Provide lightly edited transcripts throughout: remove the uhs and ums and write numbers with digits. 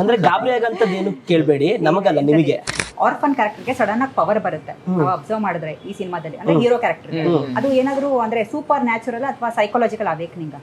ಅಂದ್ರೆ ಗಾಬರಿ ಆಗಂತದ್ದು ಏನು ಕೇಳಬೇಡಿ, ನಮಗಲ್ಲ ನಿಮಗೆ. ಆರ್ಫನ್ ಕ್ಯಾರೆಕ್ಟರ್ಗೆ ಸಡನ್ ಆಗಿ ಪವರ್ ಬರುತ್ತೆ. ನಾವು ಅಬ್ಸರ್ವ್ ಮಾಡಿದ್ರೆ ಈ ಸಿನಿಮಾದಲ್ಲಿ ಅಂದ್ರೆ ಹೀರೋ ಕ್ಯಾರೆಕ್ಟರ್ ಅದು ಏನಾದ್ರು ಅಂದ್ರೆ ಸೂಪರ್ ನ್ಯಾಚುರಲ್ ಅಥವಾ ಸೈಕಾಲಜಿಕಲ್ ಅವೇಕ್ನಿಂಗ್?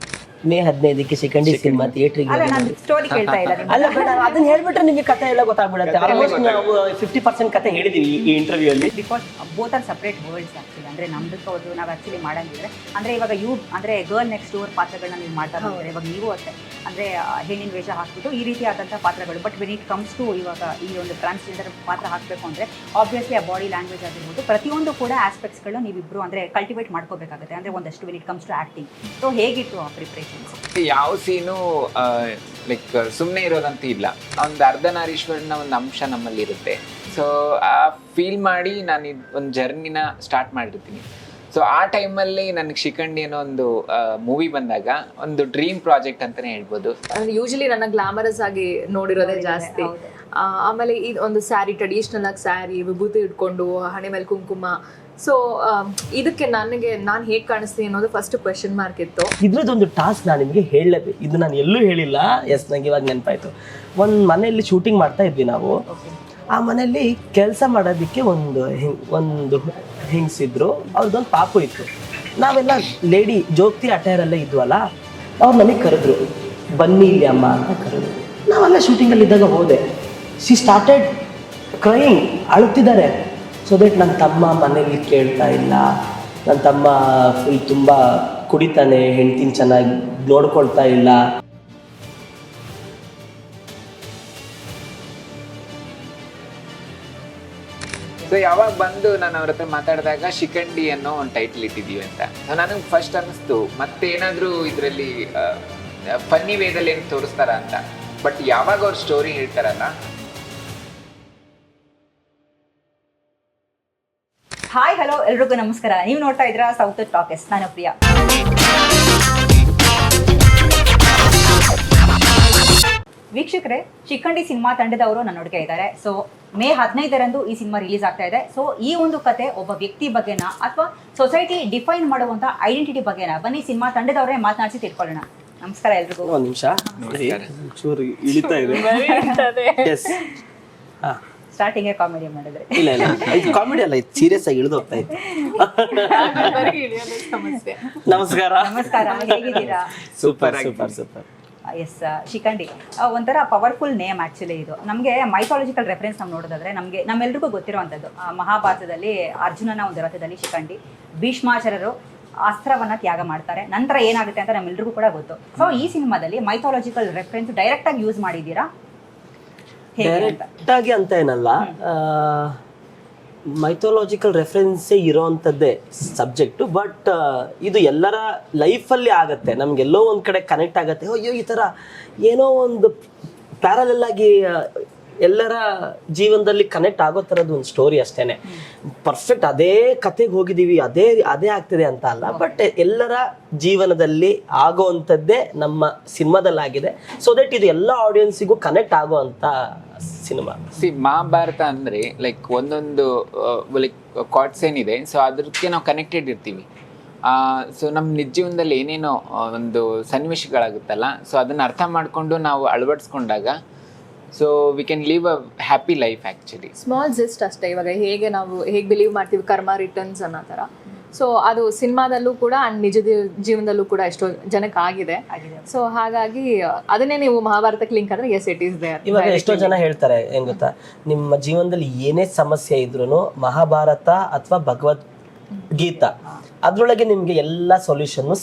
ಮೇ 15ಕ್ಕೆ ಸೆಕೆಂಡ್ ಸಿನಿಮಾ ಥಿಯೇಟರ್ಗೆ. ಅಲ್ಲ, ನಾನು ಸ್ಟೋರಿ ಕೇಳ್ತಾ ಇಲ್ಲ. ಅಲ್ಲ ಬೇಡ, ಅದನ್ನ ಹೇಳ್ಬಿಟ್ರೆ ನಿಮಗೆ ಕಥೆ ಎಲ್ಲ ಗೊತ್ತಾಗ್ಬಿಡುತ್ತೆ. ಆಲ್ಮೋಸ್ಟ್ ನಾವು 50% ಕಥೆ ಹೇಳಿದೀವಿ ಈ ಇಂಟರ್ವ್ಯೂ ಅಲ್ಲಿ. Because both are separate worlds actually. ಅಂದ್ರೆ ನಮ್ದಕ್ಕೆ ಅವ್ರು ನಾವು ಆಕ್ಚುಲಿ ಮಾಡಂಗಿದ್ರೆ ಅಂದ್ರೆ ಇವಾಗ ಅಂದ್ರೆ ಗರ್ಲ್ ನೆಕ್ಸ್ಟ್ ಡೋರ್ ಪಾತ್ರಗಳನ್ನ ನೀವು ಮಾಡ್ತಾ ಹೋಗ್ತಾರೆ. ಇವಾಗ ನೀವು ಅಷ್ಟೇ ಅಂದ್ರೆ ಹೆಣ್ಣಿನ ವೇಷ ಹಾಕ್ಬಿಟ್ಟು ಈ ರೀತಿ ಆದಂತಹ ಪಾತ್ರಗಳು. But when it comes to ಇವಾಗ ಈ ಒಂದು ಟ್ರಾನ್ಸ್ಜೆಂಡರ್ ಪಾತ್ರ ಹಾಕಬೇಕು ಅಂದ್ರೆ ಆಬ್ವಿಯಸ್ಲಿ ಆ ಬಾಡಿ ಲ್ಯಾಂಗ್ವೇಜ್ ಆಗಿರ್ಬೋದು ಪ್ರತಿಯೊಂದು ಕೂಡ ಆಸ್ಪೆಕ್ಟ್ಸ್ಗಳನ್ನ ನೀವಿಬ್ರು ಅಂದ್ರೆ ಕಲ್ಟಿವೇಟ್ ಮಾಡ್ಕೋಬೇಕಾಗುತ್ತೆ. ಅಂದ್ರೆ ಒಂದಷ್ಟು when it comes to acting. So ಹೇಗಿತ್ತು ಆ ಪ್ರಿಪ್ರೇಷನ್ಸ್? ಯಾವ ಸೀನು ಲೈಕ್ ಸುಮ್ಮನೆ ಇರೋದಂತ ಇಲ್ಲ, ಒಂದು ಅರ್ಧನಾರೀಶ್ವರನ ಒಂದು ಅಂಶ ನಮ್ಮಲ್ಲಿ ಇರುತ್ತೆ. ಸೊ ಆ ಫೀಲ್ ಮಾಡಿ ನಾನು ಒಂದು ಜರ್ನಿನ ಸ್ಟಾರ್ಟ್ ಮಾಡಿರ್ತೀನಿ. ಸೊ ಆ ಟೈಮಲ್ಲಿ ನನಗೆ ಶಿಖಂಡಿ ಅನ್ನೋ ಒಂದು ಮೂವಿ ಬಂದಾಗ ಒಂದು ಡ್ರೀಮ್ ಪ್ರಾಜೆಕ್ಟ್ ಅಂತಲೇ ಹೇಳ್ಬೋದು. ಯೂಶಲಿ ನನ್ನ ಗ್ಲಾಮರಸ್ ಆಗಿ ನೋಡಿರೋದೇ ಜಾಸ್ತಿ. ಆಮೇಲೆ ಇದು ಒಂದು ಸ್ಯಾರಿ, ಟ್ರೆಡಿಷ್ನಲ್ ಆಗಿ ಸ್ಯಾರಿ, ವಿಭೂತಿ ಇಟ್ಕೊಂಡು ಹಣೆ ಮೇಲೆ ಕುಂಕುಮ. ಸೊ ಇದಕ್ಕೆ ನಾನು ಹೇಗೆ ಕಾಣಿಸ್ತೀನಿ ಅನ್ನೋದು ಫಸ್ಟ್ ಕ್ವೆಶನ್ ಮಾರ್ಕ್ ಇತ್ತು. ಇದ್ರದ್ದೊಂದು ಟಾಸ್ಕ್ ನಾನು ನಿಮಗೆ ಹೇಳಲೇಬೇಕು, ಇದು ನಾನು ಎಲ್ಲೂ ಹೇಳಿಲ್ಲ. ಎಸ್, ನಂಗೆ ಇವಾಗ ನೆನಪಾಯ್ತು. ಒಂದು ಮನೆಯಲ್ಲಿ ಶೂಟಿಂಗ್ ಮಾಡ್ತಾ ಇದ್ವಿ ನಾವು. ಆ ಮನೆಯಲ್ಲಿ ಕೆಲಸ ಮಾಡೋದಕ್ಕೆ ಒಂದು ಹೆಂಗಸಿದ್ರು, ಅವ್ರದ್ದೊಂದು ಪಾಪು ಇತ್ತು. ನಾವೆಲ್ಲ ಲೇಡಿ ಜೋಗ್ತಿ ಅಟೈರೆಲ್ಲ ಇದ್ವಲ್ಲ, ಅವ್ರು ನನಗೆ ಕರೆದ್ರು, ಬನ್ನಿ ಇಲ್ಲಿ ಅಮ್ಮ ಅಂತ ಕರೆದ್ರು. ನಾವೆಲ್ಲ ಶೂಟಿಂಗಲ್ಲಿ ಇದ್ದಾಗ ಹೋದೆ. ಶಿ ಸ್ಟಾರ್ಟೆಡ್ ಕ್ರೈಯಿಂಗ್, ಅಳುತ್ತಿದ್ದಾರೆ. ಸೊ ದಟ್ ನನ್ನ ತಮ್ಮ ಮನೇಲಿ ಕೇಳ್ತಾ ಇಲ್ಲ, ನನ್ನ ತಮ್ಮ ಫುಲ್ ತುಂಬ ಕುಡಿತಾನೆ, ಹೆಂಡ್ತಿನ ಚೆನ್ನಾಗಿ ನೋಡ್ಕೊಳ್ತಾ ಇಲ್ಲ. ಸೊ ಯಾವಾಗ ಬಂದು ನಾನು ಅವ್ರ ಹತ್ರ ಮಾತಾಡಿದಾಗ ಶಿಖಂಡಿ ಅನ್ನೋ ಒಂದು ಟೈಟಲ್ ಇಟ್ಟಿದ್ದೀವಿ ಅಂತ. ಸೊ ನನಗೆ ಫಸ್ಟ್ ಅನ್ನಿಸ್ತು ಮತ್ತೇನಾದರೂ ಇದರಲ್ಲಿ ಫನ್ನಿ ವೇದಲ್ಲಿ ಏನು ತೋರಿಸ್ತಾರ ಅಂತ. ಬಟ್ ಯಾವಾಗ ಅವ್ರ ಸ್ಟೋರಿ ಹೇಳ್ತಾರಲ್ಲ. ಹಾಯ್, ಹಲೋ, ಎಲ್ರಿಗೂ ನಮಸ್ಕಾರ. ನೀವು ನೋಡ್ತಾ ಇದ್ದೀರಾ ಸೌತ್ ಟಾಕೀಸ್. ನಾನು ಪ್ರಿಯಾ. ವೀಕ್ಷಕರೇ, ಶಿಖಂಡಿ ಸಿನಿಮಾ ತಂಡದವರು ನನ್ನೊಟ್ಟಿಗೆ ಇದ್ದಾರೆ. ಸೊ ಮೇ 15ರಂದು ಈ ಸಿನಿಮಾ ರಿಲೀಸ್ ಆಗ್ತಾ ಇದೆ. ಸೊ ಈ ಒಂದು ಕತೆ ಒಬ್ಬ ವ್ಯಕ್ತಿ ಬಗ್ಗೆನಾ ಅಥವಾ ಸೊಸೈಟಿ ಡಿಫೈನ್ ಮಾಡುವಂತ ಐಡೆಂಟಿಟಿ ಬಗ್ಗೆನಾ? ಬನ್ನಿ ಸಿನಿಮಾ ತಂಡದವರೇ ಮಾತನಾಡಿಸಿ ತಿಳ್ಕೊಳ್ಳೋಣ. ನಮಸ್ಕಾರ ಎಲ್ರಿಗೂ. ಒಂದು ನಿಮಿಷ, ಚೂರು ಇಳಿತಾ ಇದೆ. ಸ್ಟಾರ್ಟಿಂಗ್ ಕಾಮಿಡಿ ಮಾಡಿದ್ರೆ ಇಲ್ಲ ಇಲ್ಲ, ಇದು ಕಾಮಿಡಿ ಅಲ್ಲ, ಇದು ಸೀರಿಯಸ್ ಆಗಿ ಇಳಿದು ಹೋಗ್ತಾ ಇತ್ತು. ನಮಸ್ಕಾರ. ನಮಸ್ಕಾರ, ಹೇಗಿದ್ದೀರಾ? Super super super. Yes, Shikhandi ಒಂಥರ ಪವರ್ಫುಲ್ ನೇಮ್ ಆ್ಯಕ್ಚುಲಿ. ಇದು ನಮಗೆ ಮೈಥಾಲಜಿಕಲ್ ರೆಫರೆನ್ಸ್ ನಾವು ನೋಡೋದಾದ್ರೆ ನಮ್ಮೆಲ್ರಿಗೂ ಗೊತ್ತಿರುವಂಥದ್ದು ಮಹಾಭಾರತದಲ್ಲಿ ಅರ್ಜುನನ ಒಂದು ರಥದಲ್ಲಿ ಶಿಖಂಡಿ ಭೀಷ್ಮಾಚಾರ್ಯರು ಅಸ್ತ್ರವನ್ನ ತ್ಯಾಗ ಮಾಡ್ತಾರೆ. ನಂತರ ಏನಾಗುತ್ತೆ ಅಂತ ನಮ್ಮೆಲ್ರಿಗೂ ಕೂಡ ಗೊತ್ತು. ಸೊ ಈ ಸಿನಿಮಾದಲ್ಲಿ ಮೈಥಾಲಜಿಕಲ್ ರೆಫರೆನ್ಸ್ ಡೈರೆಕ್ಟ್ ಆಗಿ ಯೂಸ್ ಮಾಡಿದ್ದೀರಾ? ಡೈರೆಕ್ಟ್ ಆಗಿ ಅಂತ ಏನಲ್ಲ, ಮೈಥಾಲಜಿಕಲ್ ರೆಫರೆನ್ಸೇ ಇರೋವಂಥದ್ದೇ ಸಬ್ಜೆಕ್ಟು. ಬಟ್ ಇದು ಎಲ್ಲರ ಲೈಫಲ್ಲಿ ಆಗತ್ತೆ, ನಮಗೆಲ್ಲೋ ಒಂದು ಕಡೆ ಕನೆಕ್ಟ್ ಆಗುತ್ತೆ. ಅಯ್ಯೋ, ಈ ಥರ ಏನೋ ಒಂದು ಪ್ಯಾರಲಲ್ ಆಗಿ ಎಲ್ಲರ ಜೀವನದಲ್ಲಿ ಕನೆಕ್ಟ್ ಆಗೋ ಥರದ್ದು ಒಂದು ಸ್ಟೋರಿ ಅಷ್ಟೇನೆ. ಪರ್ಫೆಕ್ಟ್ ಅದೇ ಕತೆಗೆ ಹೋಗಿದ್ದೀವಿ, ಅದೇ ಆಗ್ತಿದೆ ಅಂತ ಅಲ್ಲ. ಬಟ್ ಎಲ್ಲರ ಜೀವನದಲ್ಲಿ ಆಗೋವಂಥದ್ದೇ ನಮ್ಮ ಸಿನಿಮಾದಲ್ಲಾಗಿದೆ. ಸೊ ದಟ್ ಇದು ಎಲ್ಲ ಆಡಿಯನ್ಸಿಗೂ ಕನೆಕ್ಟ್ ಆಗೋ ಅಂಥ ಸಿನಿಮಾ. ಮಹಾಭಾರತ ಅಂದರೆ ಲೈಕ್ ಒಂದೊಂದು ಲೈಕ್ ಕಾಟ್ಸ್ ಏನಿದೆ, ಸೊ ಅದಕ್ಕೆ ನಾವು ಕನೆಕ್ಟೆಡ್ ಇರ್ತೀವಿ. ಸೊ ನಮ್ಮ ನಿಜ ಜೀವನದಲ್ಲಿ ಏನೇನೋ ಒಂದು ಸನ್ನಿವೇಶಗಳಾಗುತ್ತಲ್ಲ, ಸೊ ಅದನ್ನು ಅರ್ಥ ಮಾಡಿಕೊಂಡು ನಾವು ಅಳವಡಿಸ್ಕೊಂಡಾಗ so we can live a happy life actually. Small just ಅಷ್ಟೇ. ಇವಾಗ ನಾವು ಹೇಗೆ ಬಿಲೀವ್ ಮಾಡ್ತೀವಿ ಕರ್ಮ ರಿಟರ್ನ್ಸ್ ಅನ್ನೋ ಥರ. ಸೊ ಅದು ಸಿನಿಮಾದಲ್ಲೂ ಕೂಡ ಅಂಡ್ ನಿಜ ಜೀವನದಲ್ಲೂ ಕೂಡ ಎಷ್ಟೋ ಜನಕ್ಕೆ ಆಗಿದೆ. ಸೊ ಹಾಗಾಗಿ ಅದನ್ನೇ ನೀವು ಮಹಾಭಾರತಕ್ಕೆ ಲಿಂಕ್ ಅಂದ್ರೆ ಎಸ್, ಇಟ್ ಈಸ್ ದೇರ್. ಇವಾಗ ಎಷ್ಟೋ ಜನ ಹೇಳ್ತಾರೆ ಏನ್ ಗೊತ್ತಾ, ನಿಮ್ಮ ಜೀವನದಲ್ಲಿ ಏನೇ ಸಮಸ್ಯೆ ಇದ್ರೂ ಮಹಾಭಾರತ ಅಥವಾ ಭಗವದ್ಗೀತಾ ಅದ್ರೊಳಗೆ ನಿಮ್ಗೆ ಎಲ್ಲ ಸೊಲ್ಯೂಷನ್ನು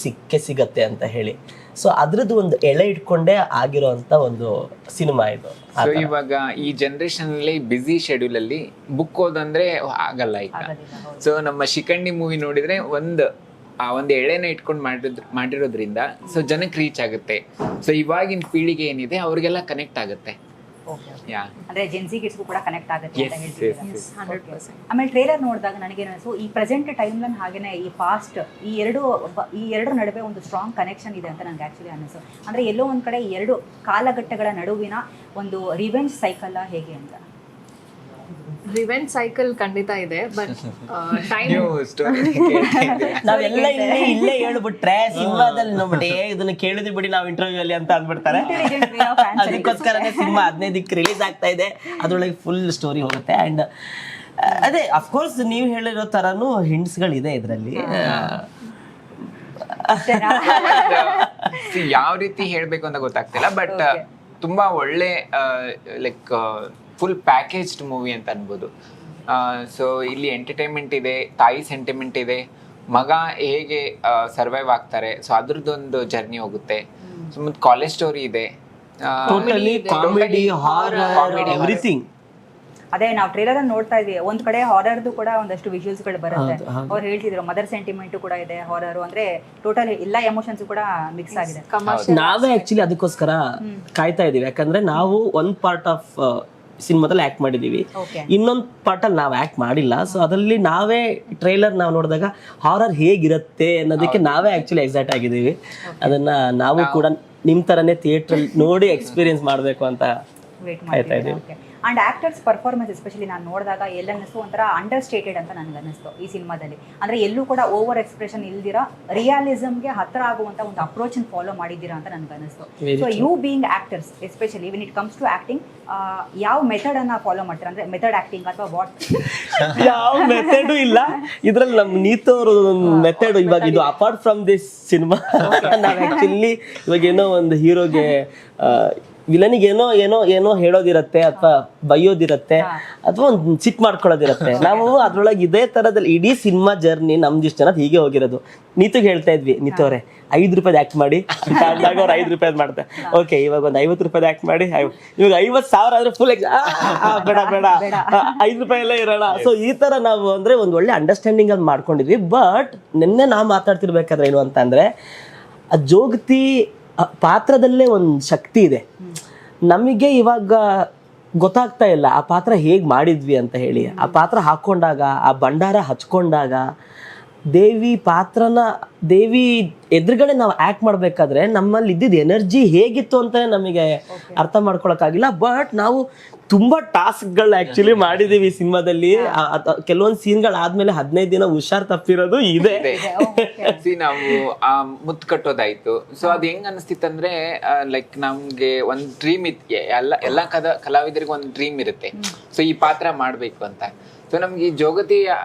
ಸಿಗತ್ತೆ ಅಂತ ಹೇಳಿ. ಸೊ ಅದ್ರದ್ದು ಒಂದು ಎಳೆ ಇಟ್ಕೊಂಡೇ ಆಗಿರೋಂಥ ಒಂದು ಸಿನಿಮಾ ಇದು. ಸೊ ಇವಾಗ ಈ ಜನರೇಷನ್ ಅಲ್ಲಿ ಬಿಸಿ ಶೆಡ್ಯೂಲ್ ಅಲ್ಲಿ ಬುಕ್ ಓದಂದ್ರೆ ಆಗಲ್ಲ ಈಗ. ಸೊ ನಮ್ಮ ಶಿಖಂಡಿ ಮೂವಿ ನೋಡಿದ್ರೆ ಒಂದು ಎಳೆನ ಇಟ್ಕೊಂಡು ಮಾಡಿರೋದ್ರಿಂದ ಸೊ ಜನಕ್ಕೆ ರೀಚ್ ಆಗುತ್ತೆ. ಸೊ ಇವಾಗಿನ ಪೀಳಿಗೆ ಏನಿದೆ ಅವ್ರಿಗೆಲ್ಲ ಕನೆಕ್ಟ್ ಆಗುತ್ತೆ. ಅಂದ್ರೆ ಜೆನ್ಸಿ ಕಿಡ್ಸ್ಗೂ ಕೂಡ ಕನೆಕ್ಟ್ ಆಗುತ್ತೆ ಅಂತ ಹೇಳ್ತಿದ್ದೀರಾ? 100%. ಆಮೇಲೆ ಟ್ರೇಲರ್ ನೋಡಿದಾಗ ನನಗೇನು ಅನಿಸ್ತು, ಈ ಪ್ರೆಸೆಂಟ್ ಟೈಮ್ ಲೈನ್ ಹಾಗೇನೆ ಈ ಪಾಸ್ಟ್ ಈ ಎರಡು ನಡುವೆ ಒಂದು ಸ್ಟ್ರಾಂಗ್ ಕನೆಕ್ಷನ್ ಇದೆ ಅಂತ ನನಗೆ ಆಕ್ಚುಲಿ ಅನಿಸ್ತು. ಅಂದ್ರೆ ಎಲ್ಲೋ ಒಂದ್ ಕಡೆ ಈ ಎರಡು ಕಾಲಘಟ್ಟಗಳ ನಡುವಿನ ಒಂದು ರಿವೆಂಜ್ ಸೈಕಲ್ ಹೇಗೆ ಅಂತ. ರಿವೆಂಜ್ ಸೈಕಲ್ ಖಂಡಿತ ಇದೆ, ಬಟ್ ಟೈಮ್ ನೀವು ಸ್ಟೋರಿ ನಾವೆಲ್ಲ ಇಲ್ಲೇ ಹೇಳ್ಬಿಟ್ರೆ ಸಿನಿಮಾದಲ್ಲಿ ನೋಡ್ಬಿಟ್ಟು ಇದನ್ನ ಕೇಳಿದ್ವಿ ಬಿಡಿ ನಾವು ಇಂಟರ್ವ್ಯೂ ಅಲ್ಲಿ ಅಂತ ಅಂದ್ಬಿಡ್ತಾರೆ. ಅದಕ್ಕೋಸ್ಕರನೇ ಸಿನಿಮಾ 15ಕ್ಕೆ ರಿಲೀಸ್ ಆಗ್ತಾ ಇದೆ, ಅದ್ರೊಳಗೆ ಫುಲ್ ಸ್ಟೋರಿ ಹೋಗುತ್ತೆ. ಅಂಡ್ ಅದೇ ಅಫ್ಕೋರ್ಸ್ ನೀವು ಹೇಳಿರೋ ತರನು ಹಿಂಟ್ಸ್ಗಳಿದೆ ಇದರಲ್ಲಿ. ಯಾವ ರೀತಿ ಹೇಳ್ಬೇಕು ಅಂತ ಗೊತ್ತಾಗ್ತಿಲ್ಲ, ಬಟ್ ತುಂಬಾ ಒಳ್ಳೆ ಲೈಕ್ ಫುಲ್ ಪ್ಯಾಕೇಜ್ಡ್ ಮೂವಿ ಅಂತ ಅನ್ಬೋದು. ಸೊ ಇಲ್ಲಿ ಎಂಟರ್ಟೈನ್ಮೆಂಟ್ ಇದೆ, ತಾಯಿ ಸೆಂಟಿಮೆಂಟ್ ಇದೆ, ಮಗ ಹೇಗೆ ಸರ್ವೈವ್ ಆಗ್ತಾರೆ, ಸೊ ಅದ್ರದ್ದೊಂದು ಜರ್ನಿ ಹೋಗುತ್ತೆ. ಸೊ ಮತ್ತೆ ಕಾಲೇಜ್ ಸ್ಟೋರಿ ಇದೆ, ಟೋಟಲಿ ಕಾಮಿಡಿ, ಹಾರರ್, ಎವ್ರಿಥಿಂಗ್. ಅದೇ ನಾವು ಟ್ರೇಲರ್ ಅಲ್ಲಿ ನೋಡ್ತಾ ಇದ್ವಿ, ಒಂದ್ ಕಡೆ ಹಾರರ್ದು ಕೂಡ ಒಂದಷ್ಟು ವಿಜುವಲ್ಸ್ ಗಳು ಬರುತ್ತೆ. ಅವ್ರು ಹೇಳ್ತಿದ್ರು ಮದರ್ ಸೆಂಟಿಮೆಂಟ್ ಕೂಡ ಇದೆ, ಹಾರರ್ ಅಂದ್ರೆ ಟೋಟಲ್ ಎಲ್ಲಾ ಎಮೋಷನ್ಸ್ ಕೂಡ ಮಿಕ್ಸ್ ಆಗಿದೆ. ನಾವೇ ಆಕ್ಚುಲಿ ಅದಕ್ಕೋಸ್ಕರ ಕಾಯ್ತಾ ಇದೀವಿ, ಯಾಕಂದ್ರೆ ನಾವು ಒಂದ್ ಪಾರ್ಟ್ ಆಫ್ ಸಿನಿಮಾದಲ್ಲಿ ಆಕ್ಟ್ ಮಾಡಿದೀವಿ, ಇನ್ನೊಂದ್ ಪಾರ್ಟ್ ಅಲ್ಲಿ ನಾವು ಆಕ್ಟ್ ಮಾಡಿಲ್ಲ. ಸೊ ಅದರಲ್ಲಿ ನಾವೇ ಟ್ರೈಲರ್ ನಾವು ನೋಡಿದಾಗ ಹಾರರ್ ಹೇಗಿರುತ್ತೆ ಅನ್ನೋದಕ್ಕೆ ನಾವೇ ಆಕ್ಚುಲಿ ಎಕ್ಸೈಟ್ ಆಗಿದ್ದೀವಿ. ಅದನ್ನ ನಾವು ಕೂಡ ನಿಮ್ ತರನೇ ಥಿಯೇಟರ್ ನೋಡಿ ಎಕ್ಸ್ಪೀರಿಯನ್ಸ್ ಮಾಡ್ಬೇಕು ಅಂತ ಕಾಯ್ತಾ ಇದೀವಿ. ಅಂಡ್ ಆಕ್ಟರ್ಸ್ ಪರ್ಫಾರ್ಮೆನ್ಸ್ ಎಸ್ಪೆಷಲಿ ನಾನು ನೋಡಿದಾಗ ಎಲ್ಲನ್ನಿಸ್ತು ಒಂಥರ ಅಂಡರ್ ಸ್ಟೇಟೆಡ್ ಅಂತ ನನಗೆ ಅನ್ನಿಸ್ತು ಈ ಸಿನಿಮಾದಲ್ಲಿ. ಅಂದ್ರೆ ಎಲ್ಲೂ ಕೂಡ ಓವರ್ ಎಕ್ಸ್ಪ್ರೆಷನ್ ಇಲ್ದಿರಾ ರಿಯಾಲಿಸಮ್ಗೆ ಹತ್ರ ಆಗುವಂತ ಒಂದು ಅಪ್ರೋಚ್ ಫಾಲೋ ಮಾಡಿದ್ದೀರಾ ಅಂತ ನನಗೆ ಅನ್ನಿಸ್ತು. So you being actors especially when it comes to acting, ಯಾವ ಮೆಥಡ್ ಅನ್ನ ಫಾಲೋ ಮಾಡ್ತೀರಾ? ಅಂದ್ರೆ ಮೆಥಡ್ ಆಕ್ಟಿಂಗ್ ಅಥವಾ ವಾಟ್? ಯಾವ ಮೆಥಡು ಇಲ್ಲ ಇದ್ರಲ್ಲಿ. ನಮ್ ನೀತವ್ರು ಮೆಥಡ್ ಇವಾಗ ಇದು ಅಪಾರ್ಟ್ ಫ್ರಮ್ ದಿಸ್ ಸಿನಿಮಾ, ನಾವ್ ಆಕ್ಚುಲಿ ಇವಾಗ ಏನೋ ಒಂದು ಹೀರೋಗೆ ವಿಲನಿಗೆ ಏನೋ ಏನೋ ಏನೋ ಹೇಳೋದಿರತ್ತೆ ಅಥವಾ ಬೈಯೋದಿರತ್ತೆ ಅಥವಾ ಒಂದು ಸಿಟ್ ಮಾಡ್ಕೊಳ್ಳೋದಿರತ್ತೆ. ನಾವು ಅದ್ರೊಳಗೆ ಇದೇ ತರದಲ್ಲಿ ಇಡೀ ಸಿನಿಮಾ ಜರ್ನಿ ನಮ್ದು ಇಷ್ಟು ಜನ ಹೀಗೆ ಹೋಗಿರೋದು. ನೀತುಗೆ ಹೇಳ್ತಾ ಇದ್ವಿ, ನೀತವ್ರೆ 5 ರೂಪಾಯಿ ಆಕ್ಟ್ ಮಾಡಿ ಅಂತ ಅಂದಾಗ ಅವ್ರು 5 ರೂಪಾಯಿ ಮಾಡ್ತಾರೆ. ಓಕೆ ಇವಾಗ ಒಂದು 50 ರೂಪಾಯಿ ಆಕ್ಟ್ ಮಾಡಿ, ಇವಾಗ 50,000 ಆದ್ರೆ ಫುಲ್ ಬೇಡ ಬೇಡ 5 ರೂಪಾಯಿ ಎಲ್ಲ ಇರೋಣ. ಸೊ ಈ ತರ ನಾವು ಅಂದ್ರೆ ಒಂದು ಒಳ್ಳೆ ಅಂಡರ್ಸ್ಟ್ಯಾಂಡಿಂಗ್ ಅದು ಮಾಡ್ಕೊಂಡಿದ್ವಿ. ಬಟ್ ನಿನ್ನೆ ನಾವು ಮಾತಾಡ್ತಿರ್ಬೇಕಾದ್ರೆ ಏನು ಅಂತ ಅಂದ್ರೆ, ಆ ಜೋಗತಿ ಪಾತ್ರದಲ್ಲೇ ಒಂದು ಶಕ್ತಿ ಇದೆ. ನಮಗೆ ಇವಾಗ ಗೊತ್ತಾಗ್ತಾ ಇಲ್ಲ ಆ ಪಾತ್ರ ಹೇಗೆ ಮಾಡಿದ್ವಿ ಅಂತ ಹೇಳಿ. ಆ ಪಾತ್ರ ಹಾಕೊಂಡಾಗ, ಆ ಭಂಡಾರ ಹಚ್ಕೊಂಡಾಗ, ದೇವಿ ಎದುರುಗಡೆ ನಾವು ಆಕ್ಟ್ ಮಾಡ್ಬೇಕಾದ್ರೆ ನಮ್ಮಲ್ಲಿ ಇದ್ದಿದ್ದು ಎನರ್ಜಿ ಹೇಗಿತ್ತು ಅಂತಾನೆ ನಮಗೆ ಅರ್ಥ ಮಾಡ್ಕೊಳಕ್ಕಾಗಿಲ್ಲ. ಬಟ್ ನಾವು ತುಂಬಾ ಟಾಸ್ಕ್ಗಳು ಆಕ್ಚುಲಿ ಮಾಡಿದೀವಿ ಈ ಸಿನಿಮಾದಲ್ಲಿ. ಕೆಲವೊಂದು ಸೀನ್ಗಳಾದ್ಮೇಲೆ 15 ದಿನ ಹುಷಾರ್ ತಪ್ಪಿರೋದು ಇದೆ. ನಾವು ಮುತ್ತು ಕಟ್ಟೋದಾಯ್ತು. ಸೊ ಅದ್ ಹೆಂಗ್ ಅನಿಸ್ತಿತ್ತಂದ್ರೆ, ಲೈಕ್ ನಮ್ಗೆ ಒಂದ್ ಡ್ರೀಮ್ ಇತ್ತು, ಎಲ್ಲಾ ಕಲಾವಿದರಿಗೆ ಒಂದ್ ಡ್ರೀಮ್ ಇರುತ್ತೆ, ಸೊ ಈ ಪಾತ್ರ ಮಾಡ್ಬೇಕು ಅಂತ. ಸೊ ನಮ್ಗೆ ಈ ಜೋಗತಿ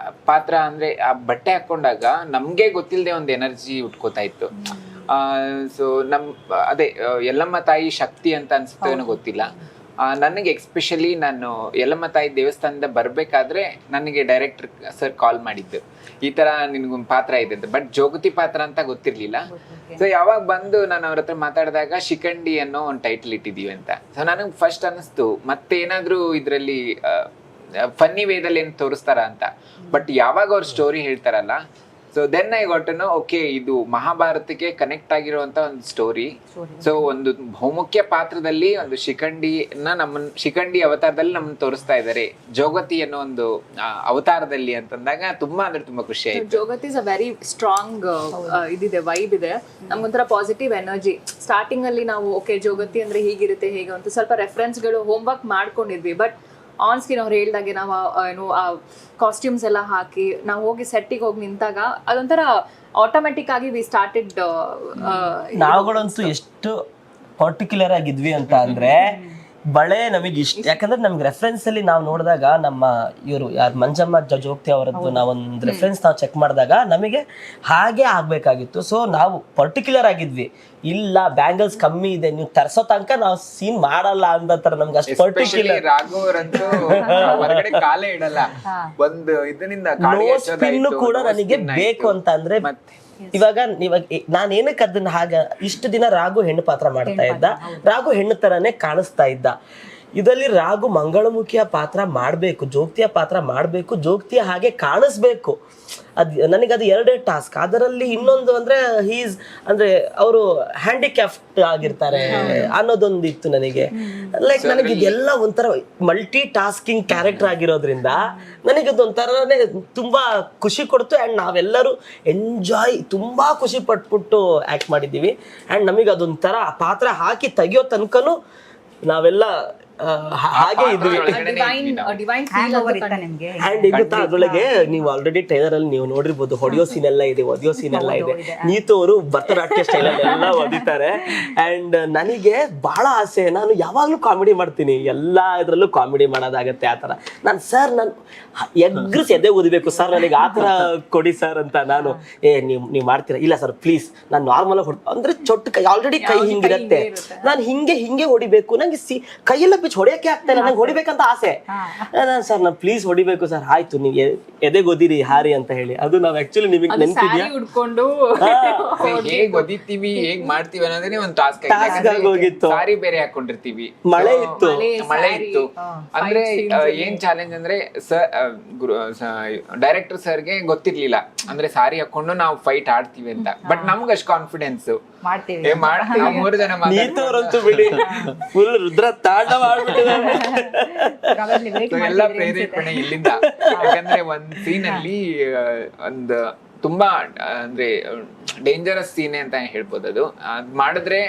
ಪಾತ್ರ ಅಂದ್ರೆ ಆ ಬಟ್ಟೆ ಹಾಕೊಂಡಾಗ ನಮ್ಗೆ ಗೊತ್ತಿಲ್ಲದೆ ಒಂದು ಎನರ್ಜಿ ಉಟ್ಕೋತಾ ಇತ್ತು. ಸೊ ಅದೇ ಯಲ್ಲಮ್ಮ ತಾಯಿ ಶಕ್ತಿ ಅಂತ ಅನ್ಸುತ್ತೋ ಏನೋ ಗೊತ್ತಿಲ್ಲ. ನನಗೆ ಎಕ್ಸ್ಪೆಷಲಿ ನಾನು ಯಲ್ಲಮ್ಮ ತಾಯಿ ದೇವಸ್ಥಾನದಿಂದ ಬರ್ಬೇಕಾದ್ರೆ ನನಗೆ ಡೈರೆಕ್ಟರ್ ಸರ್ ಕಾಲ್ ಮಾಡಿದ್ದು, ಈ ತರ ನಿನ್ಗೊಂದು ಪಾತ್ರ ಇದೆ ಅಂತ. ಬಟ್ ಜೋಗತಿ ಪಾತ್ರ ಅಂತ ಗೊತ್ತಿರ್ಲಿಲ್ಲ. ಸೊ ಯಾವಾಗ ಬಂದು ನಾನು ಅವ್ರ ಹತ್ರ ಮಾತಾಡಿದಾಗ ಶಿಖಂಡಿ ಅನ್ನೋ ಒಂದು ಟೈಟಲ್ ಇಟ್ಟಿದೀವಿ ಅಂತ. ಸೊ ನನಗೆ ಫಸ್ಟ್ ಅನ್ನಿಸ್ತು ಮತ್ತೇನಾದ್ರೂ ಇದ್ರಲ್ಲಿ ಫನ್ನಿ ವೇದಲ್ಲಿ ಏನ್ ತೋರಿಸ್ತಾರ ಅಂತ. ಬಟ್ ಯಾವಾಗ ಅವ್ರ ಸ್ಟೋರಿ ಹೇಳ್ತಾರಲ್ಲ, so then I got to know, okay ಇದು ಮಹಾಭಾರತಕ್ಕೆ ಕನೆಕ್ಟ್ ಆಗಿರುವಂತ ಒಂದು ಸ್ಟೋರಿ. ಸೊ ಒಂದು ಬಹುಮುಖ್ಯ ಪಾತ್ರದಲ್ಲಿ ಒಂದು ಶಿಖಂಡಿ ಅವತಾರದಲ್ಲಿ ನಮ್ಮನ್ನ ತೋರಿಸ್ತಾ ಇದ್ದಾರೆ, ಜೋಗತಿ ಅನ್ನೋ ಒಂದು ಅವತಾರದಲ್ಲಿ ಅಂತಂದಾಗ ತುಂಬಾ ಅಂದ್ರೆ ತುಂಬಾ ಖುಷಿ ಆಯ್ತು. ಜೋಗತಿ ಇಸ್ ಅ ವೆರಿ ಸ್ಟ್ರಾಂಗ್ ಇದಿದೆ, ವೈಬ್ ಇದೆ, ನಮ್ಗೊಂಥರ ಪಾಸಿಟಿವ್ ಎನರ್ಜಿ. ಸ್ಟಾರ್ಟಿಂಗ್ ಅಲ್ಲಿ ನಾವು ಓಕೆ ಜೋಗತಿ ಅಂದ್ರೆ ಹೀಗಿರುತ್ತೆ ಹೇಗೆ ಅಂತ ಸ್ವಲ್ಪ ರೆಫರೆನ್ಸ್ಗಳು ಹೋಮ್ವರ್ಕ್ ಮಾಡ್ಕೊಂಡಿದ್ವಿ. ಬಟ್ ಆನ್ ಸ್ಕ್ರೀನ್ ಅವ್ರು ಹೇಳ್ದಾಗೆ ನಾವು ಏನು ಆ ಕಾಸ್ಟ್ಯೂಮ್ಸ್ ಎಲ್ಲ ಹಾಕಿ ನಾವು ಹೋಗಿ ಸೆಟ್ಟಿಗೆ ಹೋಗಿ ನಿಂತಾಗ ಅದೊಂಥರ ಆಟೋಮೆಟಿಕ್ ಆಗಿ ವಿ ಸ್ಟಾರ್ಟೆಡ್. ನಾವುಗಳಂತೂ ಎಷ್ಟು ಪರ್ಟಿಕ್ಯುಲರ್ ಆಗಿದ್ವಿ ಅಂತ ಅಂದ್ರೆ, ಬಳೆ ನಮಗೆ ಇಷ್ಟ. ಯಾಕಂದ್ರೆ ನಮ್ಗೆ ರೆಫರೆನ್ಸ್ ಅಲ್ಲಿ ನಾವು ನೋಡಿದಾಗ ನಮ್ಮ ಇವರು ಯಾರು ಮಂಜಮ್ಮ ಜೋಗ್ತಿ ಅವರದ್ದು ನಾವೊಂದು ರೆಫರೆನ್ಸ್ ನಾವು ಚೆಕ್ ಮಾಡಿದಾಗ ನಮಗೆ ಹಾಗೆ ಆಗ್ಬೇಕಾಗಿತ್ತು. ಸೊ ನಾವು ಪರ್ಟಿಕ್ಯುಲರ್ ಆಗಿದ್ವಿ, ಇಲ್ಲ ಬ್ಯಾಂಗಲ್ಸ್ ಕಮ್ಮಿ ಇದೆ ನೀವು ತರ್ಸೋ ತನಕ ನಾವು ಸೀನ್ ಮಾಡಲ್ಲ ಅಂತ ತರ ನಮ್ಗೆ ಅಷ್ಟು ಪರ್ಟಿಕ್ಯುಲರ್. ರಾಘವರಂತೂ ಹೊರಗಡೆ ಕಾಲೇ ಇಡಲ್ಲ, ಒಂದು ಇದರಿಂದ ಸ್ಪಿನ್ ಕೂಡ ನನಗೆ ಬೇಕು ಅಂತ ಅಂದ್ರೆ. ಇವಾಗ ನಾನು ಏನಕ್ಕೆ ಅದನ್ನ ಇಷ್ಟು ದಿನ ರಾಘು ಹೆಣ್ಣು ಪಾತ್ರ ಮಾಡ್ತಾ ಇದ್ದ, ರಾಘು ಹೆಣ್ಣು ತರಾನೇ ಕಾಣಿಸ್ತಾ ಇದ್ದ. ಇದರಲ್ಲಿ ರಾಘು ಮಂಗಳಮುಖಿಯ ಪಾತ್ರ ಮಾಡ್ಬೇಕು, ಜೋಗ್ತಿಯ ಪಾತ್ರ ಮಾಡ್ಬೇಕು, ಜೋಗ್ತಿಯ ಹಾಗೆ ಕಾಣಿಸ್ಬೇಕು. ನನಗದು ಎರಡೇ ಟಾಸ್ಕ್. ಅದರಲ್ಲಿ ಇನ್ನೊಂದು ಅಂದ್ರೆ ಅಂದ್ರೆ ಅವರು ಹ್ಯಾಂಡಿಕ್ಯಾಪ್ಟ್ ಆಗಿರ್ತಾರೆ ಅನ್ನೋದೊಂದು ಇತ್ತು ನನಗೆ. ಲೈಕ್ ನನಗೆ ಇದೆಲ್ಲ ಒಂಥರ ಮಲ್ಟಿ ಟಾಸ್ಕಿಂಗ್ ಕ್ಯಾರೆಕ್ಟರ್ ಆಗಿರೋದ್ರಿಂದ ನನಗೆ ಅದೊಂಥರನೇ ತುಂಬಾ ಖುಷಿ ಕೊಡ್ತು. ಆ್ಯಂಡ್ ನಾವೆಲ್ಲರೂ ತುಂಬಾ ಖುಷಿ ಪಟ್ಬಿಟ್ಟು ಆ್ಯಕ್ಟ್ ಮಾಡಿದ್ದೀವಿ. ಆ್ಯಂಡ್ ನಮಗೆ ಅದೊಂಥರ ಪಾತ್ರ ಹಾಕಿ ತೆಗಿಯೋ ತನಕನೂ ನಾವೆಲ್ಲ ಹಾಗೆ ಇದ್ವಿ. ಡಿವೈನ್ ಹ್ಯಾಂಗ್ ಓವರ್ ಇತ್ತ ನಿಮ್ಗೆ? ಅಂಡ್ ಈಗ ಗೊತ್ತಾ ಅದ್ರೊಳಗೆ ನೀವು ಆಲ್ರೆಡಿ ಟ್ರೈಲರ್ ಅಲ್ಲಿ ನೀವು ನೋಡಿರ್ಬೋದು, ಹೊಡೆಯೋ ಸೀನ್ ಎಲ್ಲ ಇದೆ, ಒದಿಯೋ ಸೀನ್ ಎಲ್ಲ ಇದೆ. ನೀತು ಅವರು ಭರತನಾಟ್ಯ ಸ್ಟೈಲ್ ಎಲ್ಲ ಒದಿತಾರೆ. ಅಂಡ್ ನನಗೆ ಬಹಳ ಆಸೆ, ನಾನು ಯಾವಾಗ್ಲೂ ಕಾಮಿಡಿ ಮಾಡ್ತೀನಿ, ಎಲ್ಲಾ ಇದ್ರಲ್ಲೂ ಕಾಮಿಡಿ ಮಾಡೋದಾಗತ್ತೆ ಆ ತರ. ನಾನು ಸರ್ ನಾನು ಎಗ್ರಸ್ ಎದೆ ಓದಬೇಕು ಸರ್, ನನಗೆ ಆ ತರ ಕೊಡಿ ಸರ್ ಅಂತ. ನಾನು ನೀವು ಮಾಡ್ತೀರಾ? ಇಲ್ಲ ಸರ್ ಪ್ಲೀಸ್, ನಾನು ನಾರ್ಮಲ್ ಆಗಿ ಅಂದ್ರೆ ಚೊಟ್ಟು ಕೈ, ಆಲ್ರೆಡಿ ಕೈ ಹಿಂಗಿರತ್ತೆ, ನಾನು ಹಿಂಗೆ ಹೊಡಿಬೇಕು, ನಂಗೆ ಕೈಯೆಲ್ಲ ಬಿಚ್ಚಿ ಹೊಡೆಯಕ್ಕೆ ಆಗ್ತಾ ಇಲ್ಲ, ನಂಗೆ ಹೊಡಿಬೇಕಂತ ಆಸೆ. ನಾನು ಸರ್ ನಾನು ಪ್ಲೀಸ್ ಹೊಡಿಬೇಕು ಸರ್. ಆಯ್ತು ನೀವು ಎದೆಗೆ ಓದಿರಿ ಹಾರಿ ಅಂತ ಹೇಳಿ. ಅದು ನಾವು ಆಕ್ಚುಲಿ ನಿಮಗೆ ನೆನಪಿದ್ಯಾ? ಉಡ್ಕೊಂಡು ಹೇಗ್ ಓದಿತೀವಿ ಹೇಗ್ ಮಾಡ್ತೀವಿ ಅನ್ನೋದೇ ಒಂದು ಟಾಸ್ಕ್ ಹೋಗಿತ್ತು. ಸಾರಿ ಬೇರೆ ಹಾಕೊಂಡಿರ್ತೀವಿ, ಮಳೆ ಇತ್ತು. ಅಂದ್ರೆ ಏನ್ ಚಾಲೆಂಜ್ ಅಂದ್ರೆ ಡೈರೆಕ್ಟರ್ ಸರ್ಗೆ ಗೊತ್ತಿರ್ಲಿಲ್ಲ ಅಂದ್ರೆ ಸಾರಿ ಹಾಕೊಂಡು ನಾವು ಫೈಟ್ ಆಡ್ತೀವಿ ಅಂತ. ಬಟ್ ನಮ್ಗೆ ಅಷ್ಟು ಕಾನ್ಫಿಡೆನ್ಸ್ ಮಾಡ್ತೀವಿ. ಮೂರು ಜನ ನೀತವರಂತೂ ಬಿಡಿ ಫುಲ್ ರುದ್ರ ತಾಂಡವ ಆಡ್ಬಿಟ್ಟಿದ್ದಾರೆ. ಎಲ್ಲ ಪ್ರೇರೇಪಣೆ ಇಲ್ಲಿಂದ. ಯಾಕಂದ್ರೆ ಒಂದ್ ಸೀನ್ ಅಲ್ಲಿ ಒಂದು ತುಂಬಾ ಅಂದ್ರೆ ಡೇಂಜರಸ್ ಸೀನೆ ಅಂತ ಹೇಳ್ಬೋದು. ಅದು ಮಾಡಿದ್ರೆ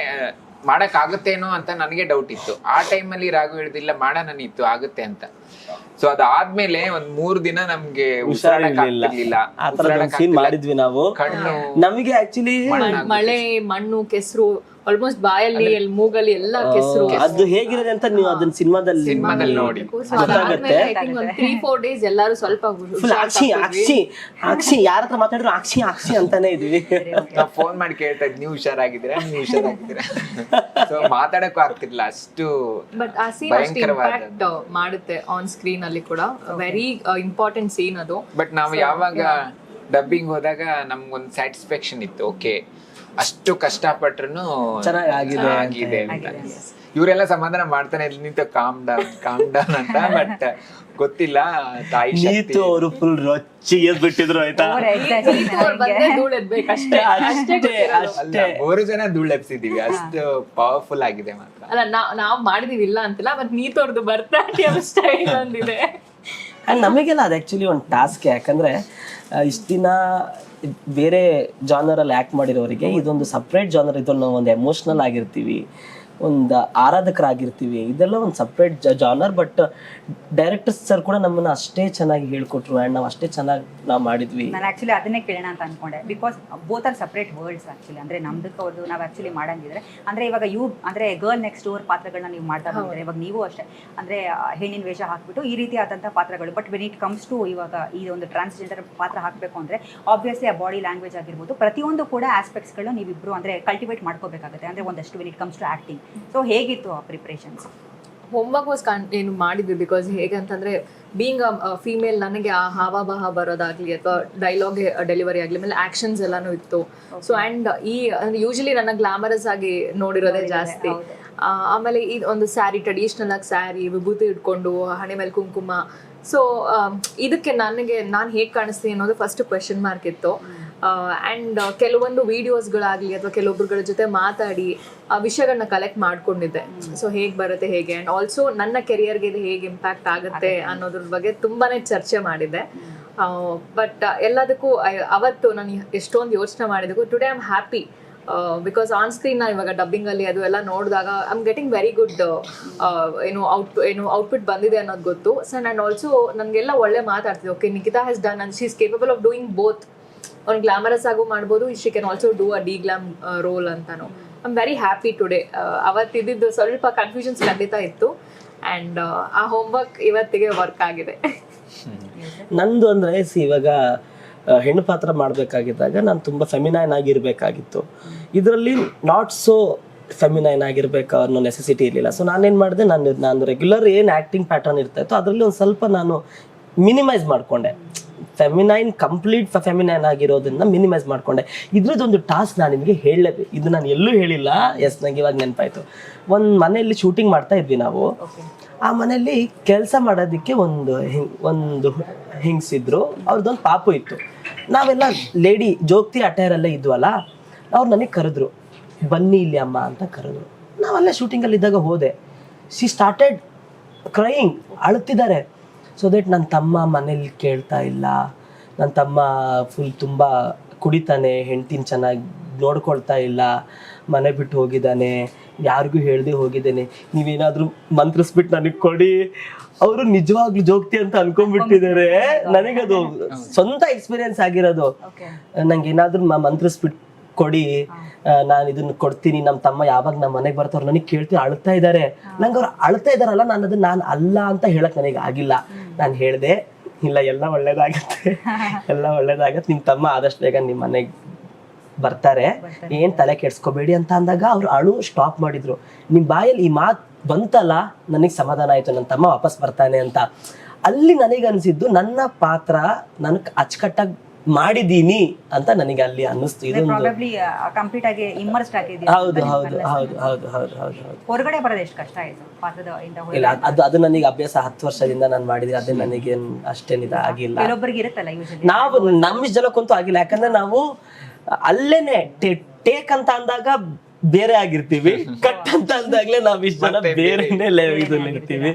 ಮಾಡಕ್ ಆಗುತ್ತೇನೋ ಅಂತ ನನಗೆ ಡೌಟ್ ಇತ್ತು. ಆ ಟೈಮಲ್ಲಿ ರಾಘು ಹೇಳಿದಿಲ್ಲ ಮಾಡೋಣನಿತ್ತು ಆಗುತ್ತೆ ಅಂತ. ಸೊ ಅದಾದ್ಮೇಲೆ ಒಂದ್ 3 ದಿನ ನಮ್ಗೆ ಹುಷಾರಿರ್ಲಿಲ್ಲ. ಆ ತರ ಸೀನ್ ಮಾಡಿದ್ವಿ ನಾವು. ಕಣ್ಣು ನಮಗೆ ಆಕ್ಚುಲಿ ಮಳೆ, ಮಣ್ಣು, ಕೆಸರು, ಆಲ್ಮೋಸ್ಟ್ ಬಾಯಲ್ಲಿ, ಮೂಗಲ್ಲಿ ಎಲ್ಲ ಕೆಸರು. ಅದು ಹೇಗಿರುತ್ತೆ ಅಂತ ನೀವು ಅದನ್ನ ಸಿನಿಮಾದಲ್ಲಿ ನೋಡಿ ಗೊತ್ತಾಗುತ್ತೆ. 3-4 ಡೇಸ್ ಎಲ್ಲಾರು ಸ್ವಲ್ಪ ಫುಲ್ ಅಕ್ಷಿ ಯಾರ ಹತ್ರ ಮಾತಾಡಿದ್ರು ಅಕ್ಷಿ ಅಂತಾನೆ ಇದೀವಿ. ನಾವು ಫೋನ್ ಮಾಡಿ ಕೇಳ್ತಾ ಇದ್ವಿ, ನೀವು ಹುಷಾರಾಗಿದ್ದೀರಾ, ನೀವು ಹುಷಾರಾಗಿದ್ದೀರಾ. ಸೊ ಮಾತಾಡಕ್ಕೂ ಆಗ್ತಿರ್ಲಿಲ್ಲ, ಅಷ್ಟು ಬಟ್ ಆ ಸೀನ್ ಅಷ್ಟು ಇಂಪ್ಯಾಕ್ಟ್ ಮಾಡುತ್ತೆ ಆನ್ ಸ್ಕ್ರೀನ್ ಅಲ್ಲಿ ಕೂಡ. ವೆರಿ ಇಂಪಾರ್ಟೆಂಟ್ ಸೀನ್ ಅದು. ಬಟ್ ನಾವು ಯಾವಾಗ ಡಬ್ಬಿಂಗ್ ಹೋದಾಗ ನಮ್ಗೊಂದು ಸ್ಯಾಟಿಸ್ಫ್ಯಾಕ್ಷನ್ ಇತ್ತು, ಓಕೆ ಅಷ್ಟು ಕಷ್ಟಪಟ್ರು ಚೆನ್ನಾಗಿದೆ ಅಂತ. ಇವರೆಲ್ಲ ಸಮಾಧಾನ ಮಾಡ್ತಾನೆ ನಿಂತು ಕಾಮ್ ಡೌನ್ ಅಂತ. ಬಟ್ ಗೊತ್ತಿಲ್ಲ ತಾಯಿ ನೀತು ಅವರು ಫುಲ್ ರೊಚ್ಚಿಗೆ ಬಿಟ್ಟಿದ್ರು ಆಯ್ತಾ. ಅಷ್ಟೇ 3 ಜನ ಧೂಳ್ ಎಬ್ಸಿದೀವಿ, ಅಷ್ಟು ಪವರ್ಫುಲ್ ಆಗಿದೆ ಮಾತ್ರ. ಅಲ್ಲ ನಾವ್ ಮಾಡಿದೀವಿ ಇಲ್ಲ ಅಂತಿಲ್ಲ, ಬಟ್ ನೀತವ್ರದ್ದು ಭರತನಾಟ್ಯಂ ಸ್ಟೈಲ್ ಒಂದಿದೆ. ಅಂಡ್ ನಮಗೆಲ್ಲ ಅದು ಆಕ್ಚುಲಿ ಒಂದು ಟಾಸ್ಕ್. ಯಾಕಂದ್ರೆ ಇಷ್ಟ ದಿನ ಬೇರೆ ಜಾನರಲ್ಲಿ ಆ್ಯಕ್ಟ್ ಮಾಡಿರೋರಿಗೆ ಇದೊಂದು ಸಪ್ರೇಟ್ ಜಾನರ್. ಇದನ್ನು ನಾವು ಒಂದು ಎಮೋಷ್ನಲ್ ಆಗಿರ್ತೀವಿ, ಒಂದು ಆರಾಧಕರಾಗಿರ್ತೀವಿ, ಇದೆಲ್ಲ ಒಂದು separate genre. But directors sir ಕೂಡ ನಮ್ಮನ್ನು ಅಷ್ಟೇ ಚೆನ್ನಾಗಿ ಹೇಳ್ಕೊಟ್ರು ಆ್ಯಂಡ್ ನಾವು ಅಷ್ಟೇ ಚೆನ್ನಾಗಿ ನಾವು ಮಾಡಿದ್ವಿ. ನಾನು ಆ್ಯಕ್ಚುಲಿ ಅದನ್ನೇ ಕೇಳೋಣ ಅಂತ ಅನ್ಕೊಂಡೆ. Because both are separate worlds actually. ಅಂದರೆ ನಮ್ದಕ್ಕೆ ಅವ್ರದ್ದು ನಾವು ಆ್ಯಕ್ಚುಲಿ ಮಾಡಂಗಿದ್ರೆ ಅಂದರೆ ಇವಾಗ ಅಂದರೆ ಗರ್ಲ್ ನೆಕ್ಸ್ಟ್ ಡೋರ್ ಪಾತ್ರಗಳನ್ನ ನೀವು ಮಾಡ್ತಾ ಬಂದಿದ್ರೆ, ಇವಾಗ ನೀವು ಅಷ್ಟೇ ಅಂದರೆ ಹೆಣ್ಣಿನ ವೇಷ ಹಾಕ್ಬಿಟ್ಟು ಈ ರೀತಿ ಆದಂಥ ಪಾತ್ರಗಳು. But when it comes to ಇವಾಗ ಈ ಒಂದು ಟ್ರಾನ್ಸ್ಜೆಂಡರ್ ಪಾತ್ರ ಹಾಕಬೇಕು ಅಂದರೆ ಆಬ್ವಿಯಸ್ಲಿ ಆ ಬಾಡಿ ಲ್ಯಾಂಗ್ವೇಜ್ ಆಗಿರ್ಬೋದು, ಪ್ರತಿಯೊಂದು ಕೂಡ ಆಸ್ಪೆಕ್ಟ್ಸ್ಗಳನ್ನ ನೀವಿಬ್ಬರು ಅಂದರೆ ಕಲ್ಟಿವೇಟ್ ಮಾಡ್ಕೋಬೇಕಾಗುತ್ತೆ. ಅಂದರೆ ಒಂದಷ್ಟು when it comes to acting. So ಹೇಗಿತ್ತು ಆ ಪ್ರಿಪ್ರೇಷನ್ಸ್? ಹೋಮ್ವರ್ಕ್ ವಾಸ್ ಏನು ಮಾಡಿದ್ವಿ. ಬಿಕಾಸ್ ಹೇಗಂತಂದ್ರೆ ಬೀಯಿಂಗ್ ಫೀಮೇಲ್, ನನಗೆ ಆ ಹಾವಭಾವ ಬರೋದಾಗ್ಲಿ ಅಥವಾ ಡೈಲಾಗ್ ಡೆಲಿವರಿ ಆಗಲಿ, ಆಮೇಲೆ ಆಕ್ಷನ್ಸ್ ಎಲ್ಲಾನು ಇತ್ತು. ಸೊ ಆ್ಯಂಡ್ ಯೂಶಲಿ ನನ್ನ ಗ್ಲಾಮರಸ್ ಆಗಿ ನೋಡಿರೋದೇ ಜಾಸ್ತಿ. ಆಮೇಲೆ ಈ ಒಂದು ಸ್ಯಾರಿ, ಟ್ರೆಡಿಷ್ನಲ್ ಆಗಿ ಸ್ಯಾರಿ, ವಿಭೂತಿ ಇಟ್ಕೊಂಡು ಹಣೆ ಮೇಲೆ ಕುಂಕುಮ. ಸೊ ಇದಕ್ಕೆ ನಾನು ಹೇಗೆ ಕಾಣಿಸ್ತೀನಿ ಅನ್ನೋದು ಫಸ್ಟ್ ಕ್ವೆಶನ್ ಮಾರ್ಕ್ ಇತ್ತು. ಆ್ಯಂಡ್ ಕೆಲವೊಂದು ವಿಡಿಯೋಸ್ಗಳಾಗಲಿ ಅಥವಾ ಕೆಲವೊಬ್ಬರುಗಳ ಜೊತೆ ಮಾತಾಡಿ ಆ ವಿಷಯಗಳನ್ನ ಕಲೆಕ್ಟ್ ಮಾಡ್ಕೊಂಡಿದ್ದೆ. ಸೊ ಹೇಗೆ ಬರುತ್ತೆ ಹೇಗೆ, ಆ್ಯಂಡ್ ಆಲ್ಸೋ ನನ್ನ ಕೆರಿಯರ್ಗೆ ಇದು ಹೇಗೆ ಇಂಪ್ಯಾಕ್ಟ್ ಆಗುತ್ತೆ ಅನ್ನೋದ್ರ ಬಗ್ಗೆ ತುಂಬಾನೇ ಚರ್ಚೆ ಮಾಡಿದ್ದೆ. ಬಟ್ ಎಲ್ಲದಕ್ಕೂ ಅವತ್ತು ನಾನು ಎಷ್ಟೊಂದು ಯೋಚನೆ ಮಾಡಿದಕ್ಕೂ today I am happy. Because on screen ನಾನು ಇವಾಗ ಡಬ್ಬಿಂಗಲ್ಲಿ ಅದು ಎಲ್ಲ ನೋಡಿದಾಗ I am getting very good output ಬಂದಿದೆ ಅನ್ನೋದು ಗೊತ್ತು. ಸೊ ಆ್ಯಂಡ್ ಆಲ್ಸೋ ನನಗೆಲ್ಲ ಒಳ್ಳೆ ಮಾತಾಡ್ತಿದ್ದೆ. Okay, Nikhita has done and she is capable of doing both. ಅವ್ನು ಗ್ಲಾಮರಸ್ ಆಗು ಮಾಡ್ಬೋದು, she can also do a de glam role ಅಂತಾನು. I am very happy today. ಅವತ್ತಿದ್ದು ಸ್ವಲ್ಪ ಕನ್ಫ್ಯೂಷನ್ಸ್ ಖಂಡಿತ ಇತ್ತು. ಆ್ಯಂಡ್ ಆ ಹೋಮ್ವರ್ಕ್ ಇವತ್ತಿಗೆ ವರ್ಕ್ ಆಗಿದೆ. ನಂದು ಅಂದರೆ ಇವಾಗ ಹೆಣ್ಣು ಪಾತ್ರ ಮಾಡಬೇಕಾಗಿದ್ದಾಗ ನಾನು ತುಂಬ ಫೆಮಿನೈನ್ ಆಗಿರಬೇಕಾಗಿತ್ತು. ಇದರಲ್ಲಿ ನಾಟ್ ಸೋ ಫೆಮಿನೈನ್ ಆಗಿರ್ಬೇಕು ಅನ್ನೋ ನೆಸೆಸಿಟಿ ಇರಲಿಲ್ಲ. ಸೊ ನಾನೇನು ಮಾಡಿದೆ, ನಾನು ರೆಗ್ಯುಲರ್ ಏನು ಆ್ಯಕ್ಟಿಂಗ್ ಪ್ಯಾಟರ್ನ್ ಇರ್ತಾ ಇತ್ತು ಅದರಲ್ಲಿ ಒಂದು ಸ್ವಲ್ಪ ನಾನು ಮಿನಿಮೈಸ್ ಮಾಡಿಕೊಂಡೆ. ಫೆಮಿನೈನ್ ಕಂಪ್ಲೀಟ್ ಫೆಮಿನೈನ್ ಆಗಿರೋದನ್ನ ಮಿನಿಮೈಸ್ ಮಾಡಿಕೊಂಡೆ. ಇದ್ರದ್ದೊಂದು ಟಾಸ್ಕ್ ನಾನು ನಿಮಗೆ ಹೇಳಲೇಬೇಕು. ಇದು ನಾನು ಎಲ್ಲೂ ಹೇಳಿಲ್ಲ. ನಂಗೆ ಇವಾಗ ನೆನಪಾಯಿತು. ಒಂದು ಮನೆಯಲ್ಲಿ ಶೂಟಿಂಗ್ ಮಾಡ್ತಾ ಇದ್ವಿ ನಾವು. ಆ ಮನೆಯಲ್ಲಿ ಕೆಲಸ ಮಾಡೋದಕ್ಕೆ ಒಂದು ಹಿಂಗ್ಸಿದ್ರು. ಅವ್ರದ್ದೊಂದು ಪಾಪು ಇತ್ತು. ನಾವೆಲ್ಲ ಲೇಡಿ ಜೋಗ್ತಿ ಅಟೈರೆಲ್ಲ ಇದ್ವಲ್ಲ, ಅವ್ರು ನನಗೆ ಕರೆದ್ರು, ಬನ್ನಿ ಇಲ್ಲಿ ಅಮ್ಮ ಅಂತ ಕರೆದ್ರು. ನಾವೆಲ್ಲ ಶೂಟಿಂಗಲ್ಲಿ ಇದ್ದಾಗ ಹೋದೆ. ಶಿ ಸ್ಟಾರ್ಟೆಡ್ ಕ್ರೈಯಿಂಗ್, ಅಳುತ್ತಿದ್ದಾರೆ. ಸೊ ದಟ್ ನನ್ನ ತಮ್ಮ ಮನೇಲಿ ಕೇಳ್ತಾ ಇಲ್ಲ, ನನ್ನ ತಮ್ಮ ಫುಲ್ ತುಂಬ ಕುಡಿತಾನೆ, ಹೆಂಡ್ತಿನ ಚೆನ್ನಾಗಿ ನೋಡ್ಕೊಳ್ತಾ ಇಲ್ಲ, ಮನೆ ಬಿಟ್ಟು ಹೋಗಿದ್ದಾನೆ, ಯಾರಿಗೂ ಹೇಳ್ದೆ ಹೋಗಿದ್ದೇನೆ, ನೀವೇನಾದ್ರೂ ಮಂತ್ರಿಸ್ಬಿಟ್ಟು ನನಗೆ ಕೊಡಿ. ಅವರು ನಿಜವಾಗ್ಲೂ ಜೋಗ್ತಿ ಅಂತ ಅನ್ಕೊಂಡ್ಬಿಟ್ಟಿದ್ದಾರೆ. ನನಗದು ಸ್ವಂತ ಎಕ್ಸ್ಪೀರಿಯನ್ಸ್ ಆಗಿರೋದು. ನಂಗೆ ಏನಾದ್ರೂ ಮಂತ್ರಿಸ್ಬಿಟ್ಟು ಕೊಡಿ, ನಾನು ಇದನ್ನ ಕೊಡ್ತೀನಿ. ನಮ್ಮ ತಮ್ಮ ಯಾವಾಗ ನಮ್ಮ ಮನೆಗೆ ಬರ್ತಾವ್ರು ನನಗೆ ಕೇಳ್ತೀನಿ, ಅಳ್ತಾ ಇದ್ದಾರೆ. ನಂಗೆ ಅವ್ರು ಅಳ್ತಾ ಇದಾರಲ್ಲ, ನಾನು ಅಲ್ಲ ಅಂತ ಹೇಳಕ್ ನನಗೆ ಆಗಿಲ್ಲ. ನಾನು ಹೇಳ್ದೆ, ಇಲ್ಲ ಎಲ್ಲ ಒಳ್ಳೇದಾಗತ್ತೆ, ಎಲ್ಲ ಒಳ್ಳೇದಾಗತ್ತೆ, ನಿಮ್ ತಮ್ಮ ಆದಷ್ಟು ಬೇಗ ನಿಮ್ ಮನೆಗೆ ಬರ್ತಾರೆ, ಏನ್ ತಲೆ ಕೆಡ್ಸ್ಕೋಬೇಡಿ ಅಂತ ಅಂದಾಗ ಅವ್ರು ಅಳು ಸ್ಟಾಪ್ ಮಾಡಿದ್ರು. ನಿಮ್ ಬಾಯಲ್ಲಿ ಈ ಮಾತು ಬಂತಲ್ಲ, ನನಗೆ ಸಮಾಧಾನ ಆಯ್ತು, ನನ್ನ ತಮ್ಮ ವಾಪಸ್ ಬರ್ತಾನೆ ಅಂತ. ಅಲ್ಲಿ ನನಗೆ ಅನ್ಸಿದ್ದು ನನ್ನ ಪಾತ್ರ ನನಗೆ ಅಚ್ಚುಕಟ್ಟಾಗಿ ಮಾಡಿದೀನಿ ಅಂತ ನನಗೆ ಅಲ್ಲಿ ಅನ್ನಿಸ್ತು. ಇದೊಂದು ಕಂಪ್ಲೀಟ್ ಆಗಿ ಇಮ್ಮರ್ಸ್ಡ್ ಆಗಿದ್ದೀವಿ. ಹೌದು ಹೌದು ಹೌದು ಹೌದು ಹೌದು ಹೌದು ಹೌದು. ಹೊರಗಡೆ ಬರೋದು ಎಷ್ಟು ಕಷ್ಟ ಆಯ್ತು ಪಾತ್ರದ ಇಂದ? ಇಲ್ಲ, ಅದು ನನಗೆ ಅಭ್ಯಾಸ 10 ವರ್ಷದಿಂದ ನಾನು ಮಾಡಿದ್ರೆ, ಅದೇ ನನಗೆ ಅಷ್ಟೇನಿದ ಆಗಿಲ್ಲ. ಕೆಲವೊಬ್ಬರಿಗೆ ಇರುತ್ತಲ್ಲ ಯೂಶಲಿ. ನಾವು ನಮ್ಮ ಜನಕ್ಕಂತೂ ಆಗಿಲ್ಲ, ಯಾಕಂದ್ರೆ ನಾವು ಅಲ್ಲೇನೆ ಟೇಕ್ ಅಂತ ಅಂದಾಗ ಬೇರೆ ಆಗಿರ್ತೀವಿ, ಕಟ್ ಅಂತ ಅಂದಾಗ್ಲೇ ನಾವ್ ಇಷ್ಟ ಜನ ಬೇರೆನೆ ಇದ್ರಲ್ಲಿ ಇರ್ತೀವಿ.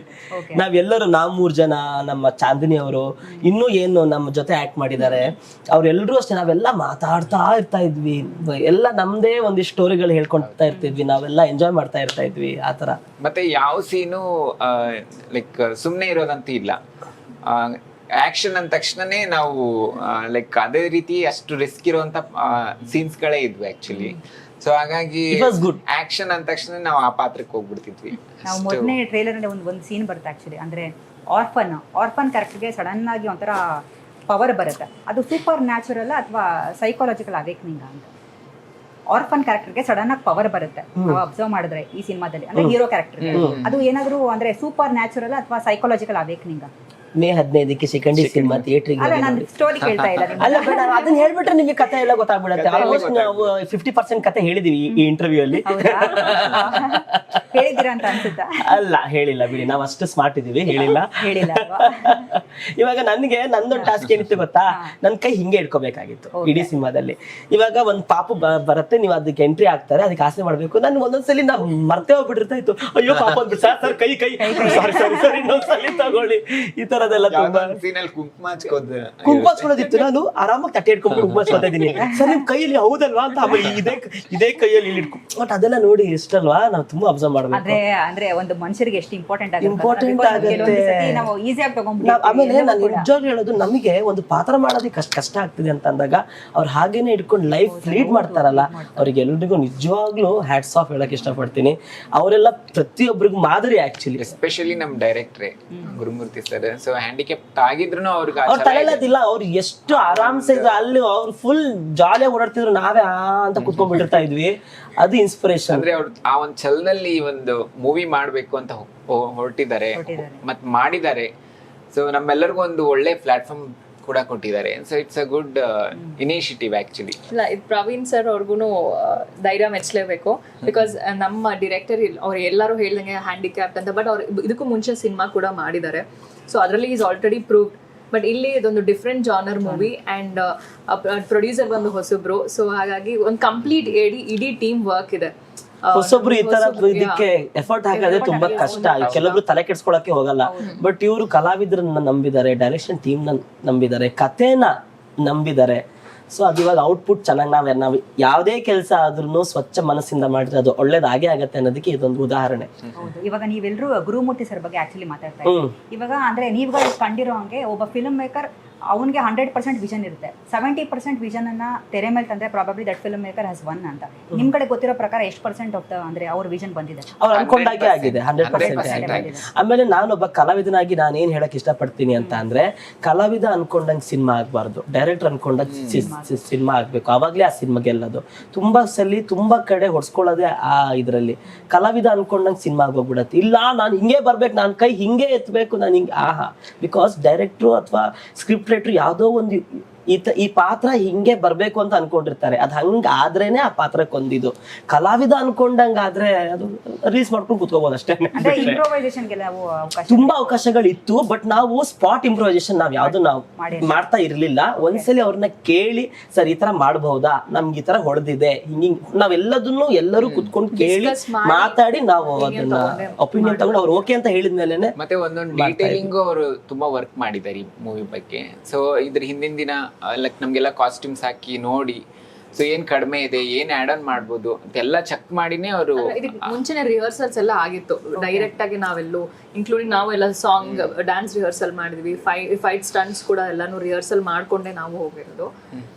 ನಾವೆಲ್ಲರೂ, ನಾವ್ 3 ಜನ, ನಮ್ಮ ಚಾಂದಿನಿ ಅವರು, ಇನ್ನೂ ಏನು ನಮ್ಮ ಜೊತೆ ಆಕ್ಟ್ ಮಾಡಿದ್ದಾರೆ, ಅವ್ರೆಲ್ರೂ ಅಷ್ಟೇ. ನಾವೆಲ್ಲ ಮಾತಾಡ್ತಾ ಇರ್ತಾ ಇದ್ವಿ, ಎಲ್ಲ ನಮ್ದೇ ಒಂದಿಷ್ಟು ಸ್ಟೋರಿಗಳು ಹೇಳ್ಕೊಳ್ತಾ ಇರ್ತಿದ್ವಿ, ನಾವೆಲ್ಲ ಎಂಜಾಯ್ ಮಾಡ್ತಾ ಇರ್ತಾ ಇದ್ವಿ ಆತರ. ಮತ್ತೆ ಯಾವ ಸೀನು ಲೈಕ್ ಸುಮ್ನೆ ಇರೋದಂತ ಇಲ್ಲ. ಆಕ್ಷನ್ ಅಂದ ತಕ್ಷಣನೇ ನಾವು ಲೈಕ್ ಅದೇ ರೀತಿ ಅಷ್ಟು ರಿಸ್ಕ್ ಇರುವಂತ ಸೀನ್ಸ್ ಗಳೇ ಇದ್ವಿ ಆಕ್ಚುಲಿ. ಸೊ ಹಾಗಾಗಿ ಆಕ್ಷನ್ ಅಂದ ತಕ್ಷಣ ನಾವು ಆ ಪಾತ್ರಕ್ಕೆ ಹೋಗ್ಬಿಡ್ತಿದ್ವಿ. ನಾವು ಮೊದಲನೇ ಟ್ರೈಲರ್ ಅಲ್ಲಿ ಒಂದು ಸೀನ್ ಬರುತ್ತೆ ಆಕ್ಚುಲಿ, ಅಂದ್ರೆ ಆರ್ಫನ್ ಕ್ಯಾರೆಕ್ಟರ್ಗೆ ಸಡನ್ ಆಗಿ ಒಂಥರ ಪವರ್ ಬರುತ್ತೆ. ಅದು ಸೂಪರ್ ನ್ಯಾಚುರಲ್ ಅಥವಾ ಸೈಕಾಲಜಿಕಲ್ ಅವೇಕ್ನಿಂಗ್ ಅಂತ. ಆರ್ಫನ್ ಕ್ಯಾರೆಕ್ಟರ್ಗೆ ಸಡನ್ ಆಗಿ ಪವರ್ ಬರುತ್ತೆ, ನಾವು ಅಬ್ಸರ್ವ್ ಮಾಡಿದ್ರೆ ಈ ಸಿನಿಮಾದಲ್ಲಿ, ಅಂದ್ರೆ ಹೀರೋ ಕ್ಯಾರೆಕ್ಟರ್. ಅದು ಏನಾದ್ರೂ ಅಂದ್ರೆ ಸೂಪರ್ ನ್ಯಾಚುರಲ್ ಅಥವಾ ಸೈಕಾಲಜಿಕಲ್ ಅವೇಕ್ನಿಂಗ್? ಮೇ 15ಕ್ಕೆ ಸೆಕೆಂಡ್ ಸಿನಿಮಾ ಥಿಯೇಟರ್ಗೆ ಸ್ಟೋರಿ ಕೇಳ್ತಾ ಇಲ್ಲ. ಅಲ್ಲ ಬೇಡ, ಅದನ್ನ ಹೇಳ್ಬಿಟ್ರೆ ನಿಮಗೆ ಕಥೆ ಎಲ್ಲ ಗೊತ್ತಾಗ್ಬಿಡುತ್ತೆ. ಆಲ್ಮೋಸ್ಟ್ ನಾವು 50% ಕಥೆ ಹೇಳಿದೀವಿ ಈ ಇಂಟರ್ವ್ಯೂ ಅಲ್ಲಿ. ಹೇಳಿದಿರ ಅಂತ ಅನ್ಸುತ್ತಾ? ಅಲ್ಲ, ಹೇಳಿಲ್ಲ ಬಿಡಿ, ನಾವು ಅಷ್ಟು ಸ್ಮಾರ್ಟ್ ಇದೀವಿ, ಹೇಳಿಲ್ಲ. ಇವಾಗ ನನಗೆ ನಂದೊಂದು ಟಾಸ್ಕ್ ಏನಿತ್ತು ಗೊತ್ತಾ, ನನ್ ಕೈ ಹಿಂಗೆ ಇಟ್ಕೋಬೇಕಾಗಿತ್ತು ಇಡೀ ಸಿನಿಮಾದಲ್ಲಿ. ಇವಾಗ ಒಂದ್ ಪಾಪು ಬರುತ್ತೆ, ನೀವು ಅದಕ್ಕೆ ಎಂಟ್ರಿ ಆಗ್ತಾರೆ, ಅದಕ್ಕೆ ಆಸೆ ಮಾಡ್ಬೇಕು. ನಾನು ಒಂದೊಂದ್ಸಲಿ ನಾವು ಮರ್ತೇ ಹೋಗ್ಬಿಟ್ಟಿರ್ತಾ ಇತ್ತು, ಅಯ್ಯೋ ಪಾಪ ಅಂದ್ಬಿಟ್ಟು, ಸರ್ ಕೈ ಸಾರಿ ಇನ್ನೊಂದ್ಸಲಿ ತಗೊಳ್ಳಿ, ಈ ತರದೆಲ್ಲ ತುಂಬಾ ಕುಂಕುಮ ಹಚ್ಕೊಳ್ಳೋದಿತ್ತು. ನಾನು ಆರಾಮಾಗಿ ತಟ್ಟೆ ಇಟ್ಕೊಂಡು ಕುಂಕುಮ ಹಚ್ಕೊತಾ ಇದೀನಿ, ಸರ್ ನಿಮ್ ಕೈಯಲ್ಲಿ ಹೌದಲ್ವಾ ಅಂತ. ಆಮೇಲೆ ಇದೇ ಕೈಯಲ್ಲಿ ಇಲ್ಲಿ ಇಟ್ಕೊಂಡು, ಬಟ್ ಅದೆಲ್ಲ ನೋಡಿ ಇಷ್ಟಲ್ವಾ, ನಾವು ತುಂಬಾ ಅಬ್ಸರ್ವ್ ಮಾಡ್ಬೇಕು. ಅಂದ್ರೆ ಒಂದು ಮನುಷ್ಯರಿಗೆ ಎಷ್ಟು ಇಂಪಾರ್ಟೆಂಟ್ ಆಗುತ್ತೆ. ನಾವು ಈಸಿಯಾಗಿ ತಗೊಂಡ್ಬಿಟ್ಟು. ಆಮೇಲೆ ನಾನು ನಿಜವಾಗ್ಲೂ ಹೇಳೋದು, ನಮಗೆ ಒಂದು ಪಾತ್ರ ಮಾಡೋದಕ್ಕೆ ಕಷ್ಟ ಆಗ್ತಿದೆ ಅಂತ ಅಂದಾಗ ಅವ್ರು ಹಾಗೇನೆ ಇಟ್ಕೊಂಡು ಲೈಫ್ ಲೀಡ್ ಮಾಡ್ತಾರಲ್ಲ, ಅವ್ರಿಗೆ ಎಲ್ರಿಗೂ ನಿಜವಾಗ್ಲೂ ಹ್ಯಾಟ್ಸ್ ಆಫ್ ಹೇಳಕ್ ಇಷ್ಟಪಡ್ತೀನಿ. ಅವರೆಲ್ಲ ಪ್ರತಿಯೊಬ್ಬರಿಗೂ ಮಾದರಿ ಆಕ್ಚುಲಿ. ಎಸ್ಪೆಷಲಿ ನಮ್ ಡೈರೆಕ್ಟ್ರೆ ಗುರುಮೂರ್ತಿ ಸರ್. ಸೊ ಹ್ಯಾಂಡಿಕ್ಯಾಪ್ಟ್ ಆಗಿದ್ರು ಅವ್ರಿಗೆ ಅವ್ರು ತಲೆದಿಲ್ಲ, ಅವ್ರು ಎಷ್ಟು ಆರಾಮ್ಸೆ ಇದ್ರು ಅಲ್ಲಿ, ಅವ್ರು ಫುಲ್ ಜಾಲಿಯಾಗಿ ಓಡಾಡ್ತಿದ್ರು, ನಾವೇ ಅಂತ ಕುತ್ಕೊಂಡ್ಬಿಟ್ಟಿರ್ತಾ ಇದ್ವಿ. ಅದು ಇನ್ಸ್ಪಿರೇಷನ್. ಅಂದ್ರೆ ಅವ್ರು ಆ ಒಂದು ಛಲದಲ್ಲಿ ಒಂದು ಮೂವಿ ಮಾಡ್ಬೇಕು ಅಂತ ಹೊರಟಿದ್ದಾರೆ, ಮತ್ ಮಾಡಿದ್ದಾರೆ. ಸೊ ನಮ್ಮೆಲ್ಲರಿಗೂ ಒಂದು ಒಳ್ಳೆ ಪ್ಲಾಟ್ಫಾರ್ಮ್ ಕೂಡ ಕೊಟ್ಟಿದ್ದಾರೆ. So it's a good initiative actually. ಇಲ್ಲ, ಇದು ಪ್ರವೀಣ್ ಸರ್ ಅವ್ರಿಗೂ ಧೈರ್ಯ ಮೆಚ್ಚಲೇಬೇಕು. ಬಿಕಾಸ್ ನಮ್ಮ ಡಿರೆಕ್ಟರ್ ಅವ್ರು ಎಲ್ಲರೂ ಹೇಳ್ದಂಗೆ ಹ್ಯಾಂಡಿಕ್ಯಾಪ್ಟ್ ಅಂತ, ಬಟ್ ಅವ್ರು ಇದಕ್ಕೂ ಮುಂಚೆ ಸಿನಿಮಾ ಕೂಡ ಮಾಡಿದ್ದಾರೆ. ಸೊ ಅದರಲ್ಲಿ ಈಸ್ ಆಲ್ರೆಡಿ ಪ್ರೂವ್ಡ್. ಬಟ್ ಇಲ್ಲಿ ಇದೊಂದು different genre movie and producer ಬಂದು ಹೊಸಬ್ರು. ಸೊ ಹಾಗಾಗಿ ಒಂದು ಕಂಪ್ಲೀಟ್ ಇಡೀ ಟೀಮ್ ವರ್ಕ್ ಇದೆ. ಹೊಸೊಬ್ರು ಈ ತರ ಇದಕ್ಕೆ ಎಫರ್ಟ್ ಹಾಕೋದೇ ತುಂಬಾ ಕಷ್ಟ. ಕೆಲವೊಬ್ರು ತಲೆ ಕೆಡ್ಸ್ಕೊಳಕ್ಕೆ ಹೋಗಲ್ಲ, ಬಟ್ ಇವರು ಕಲಾವಿದರನ್ನ ನಂಬಿದ್ದಾರೆ, ಡೈರೆಕ್ಷನ್ ಟೀಮ್ ನ ನಂಬಿದ್ದಾರೆ, ಕಥೆನ ನಂಬಿದ್ದಾರೆ. ಸೊ ಅದು ಇವಾಗ ಔಟ್ಪುಟ್ ಚೆನ್ನಾಗಿ ನಾವು ಯಾವುದೇ ಕೆಲಸ ಆದ್ರೂ ಸ್ವಚ್ಛ ಮನಸ್ಸಿಂದ ಮಾಡಿದ್ರೆ ಅದು ಒಳ್ಳೇದಾಗೇ ಆಗತ್ತೆ ಅನ್ನೋದಕ್ಕೆ ಇದೊಂದು ಉದಾಹರಣೆ. ಇವಾಗ ನೀವೆಲ್ಲರೂ ಗುರುಮೂರ್ತಿ ಸರ್ ಬಗ್ಗೆ ಆಕ್ಚುಲಿ ಮಾತಾಡ್ತಾ ಇದ್ದೀವಿ. ಇವಾಗ ಅಂದ್ರೆ ನೀವುಗಳು ಕಂಡಿರೋ ಹಂಗೆ ಒಬ್ಬ ಫಿಲ್ಮ್ ಮೇಕರ್ ಅವನಿಗೆ 100% ವಿಷನ್ ಇರುತ್ತೆ. 70% ವಿಷನ್ ಅನ್ನ ತೆರೆ ಮೇಲೆ ತಂದ್ರೆ probably that film maker has one ಅಂತ. ನಿಮ್ ಕಡೆ ಗೊತ್ತಿರೋ ಪ್ರಕಾರ ಎಷ್ಟು % ಆಫ್ ದ ಅಂದ್ರೆ ಅವ್ರ ವಿಷನ್ ಬಂದಿದೆ? ಅವ್ರು ಅನ್ಕೊಂಡಾಗೆ ಆಗಿದೆ, 100%. ಆಮೇಲೆ ನಾನೊಬ್ಬ ಕಲಾವಿದನಾಗಿ ನಾನು ಏನ್ ಹೇಳಕ್ ಇಷ್ಟಪಡ್ತೀನಿ ಅಂತ ಅಂದ್ರೆ, ಕಲಾವಿದ ಅನ್ಕೊಂಡಂಗೆ ಸಿನಿಮಾ ಆಗ್ಬಾರ್ದು, ಡೈರೆಕ್ಟರ್ ಅನ್ಕೊಂಡಂಗೆ ಸಿನಿಮಾ ಆಗ್ಬೇಕು. ಅವಾಗ್ಲೇ ಆ ಸಿನಿಮಾ ಗೆಲ್ಲೋದು. ತುಂಬಾ ಕಡೆ ಹೊಡ್ಸ್ಕೊಳ್ಳೋದೇ ಆ ಇದ್ರಲ್ಲಿ. ಕಲಾವಿದ ಅನ್ಕೊಂಡಂಗೆ ಸಿನಿಮಾ ಆಗೋಗ್ಬಿಡತ್ತೆ. ಇಲ್ಲ ನಾನು ಹಿಂಗೆ ಬರ್ಬೇಕು, ನಾನು ಕೈ ಹಿಂಗೆ ಎತ್ತಬೇಕು, ನಾನು ಹಿಂಗೆ ಬಿಕಾಸ್ ಡೈರೆಕ್ಟ್ರು ಅಥವಾ ಸ್ಕ್ರಿಪ್ಟ್ ರೈಟರ್ ಯಾವುದೋ ಒಂದು ಈ ಪಾತ್ರ ಹಿಂಗೆ ಬರ್ಬೇಕು ಅಂತ ಅನ್ಕೊಂಡಿರ್ತಾರೆ. ಅದ್ ಹಂಗ ಆದ್ರೇನೆ ಆ ಪಾತ್ರಕ್ಕೆ ಒಂದಿದು. ಕಲಾವಿದ ಅನ್ಕೊಂಡಂಗಾದ್ರೆ ಅದು ರೀಲ್ಸ್ ಮಾಡ್ಕೊಂಡು ಕುತ್ಕೋಬಹುದು ಅಷ್ಟೇ. ತುಂಬಾ ಅವಕಾಶಗಳಿತ್ತು, ಬಟ್ ನಾವು ಸ್ಪಾಟ್ ಇಂಪ್ರೂವೈಸೇಷನ್ ನಾವ್ ಯಾವ್ದು ನಾವು ಮಾಡ್ತಾ ಇರ್ಲಿಲ್ಲ. ಒಂದ್ಸಲಿ ಅವ್ರನ್ನ ಕೇಳಿ, ಸರ್ ಈ ತರ ಮಾಡಬಹುದಾ, ನಮ್ಗೆ ಈ ತರ ಹೊಡೆದಿದೆ, ಹಿಂಗಿಂಗ್ ನಾವೆಲ್ಲದನ್ನು ಎಲ್ಲರೂ ಕುತ್ಕೊಂಡು ಕೇಳಿ ಮಾತಾಡಿ ನಾವು ಅದನ್ನ ಒಪಿನಿಯನ್ ತಗೊಂಡು ಅವ್ರು ಓಕೆ ಅಂತ ಹೇಳಿದ್ಮೇಲೆ. ಮತ್ತೆ ಒಂದೊಂದು ಡೀಟೇಲಿಂಗ್ ಅವರು ತುಂಬಾ ವರ್ಕ್ ಮಾಡಿದ್ದಾರೆ ಈ ಮೂವಿ ಬಗ್ಗೆ. ಸೊ ಇದ್ರ ಹಿಂದಿನ ದಿನ ಲೈಕ್ ನಮ್ಗೆಲ್ಲ ಕಾಸ್ಟ್ಯೂಮ್ಸ್ ಹಾಕಿ ನೋಡಿ ಸೊ ಏನ್ ಕಡಿಮೆ ಇದೆ, ಏನ್ ಆಡ್ ಆನ್ ಮಾಡ್ಬೋದು ಅಂತೆಲ್ಲ ಚೆಕ್ ಮಾಡಿನೇ ಅವರು. ಇದಕ್ಕೆ ಮುಂಚೆನೆ ರಿಹರ್ಸಲ್ಸ್ ಎಲ್ಲ ಆಗಿತ್ತು ಡೈರೆಕ್ಟ್ ಆಗಿ, ನಾವೆಲ್ಲೂ ಇನ್ಕ್ಲೂಡಿಂಗ್ ನಾವು ಎಲ್ಲ ಸಾಂಗ್ ಡ್ಯಾನ್ಸ್ ರಿಹರ್ಸಲ್ ಮಾಡಿದ್ವಿ, ಫೈಟ್ ಸ್ಟಂಟ್ಸ್ ಕೂಡ ಎಲ್ಲಾನು ರಿಹರ್ಸಲ್ ಮಾಡ್ಕೊಂಡೆ ನಾವು ಹೋಗಿರೋದು.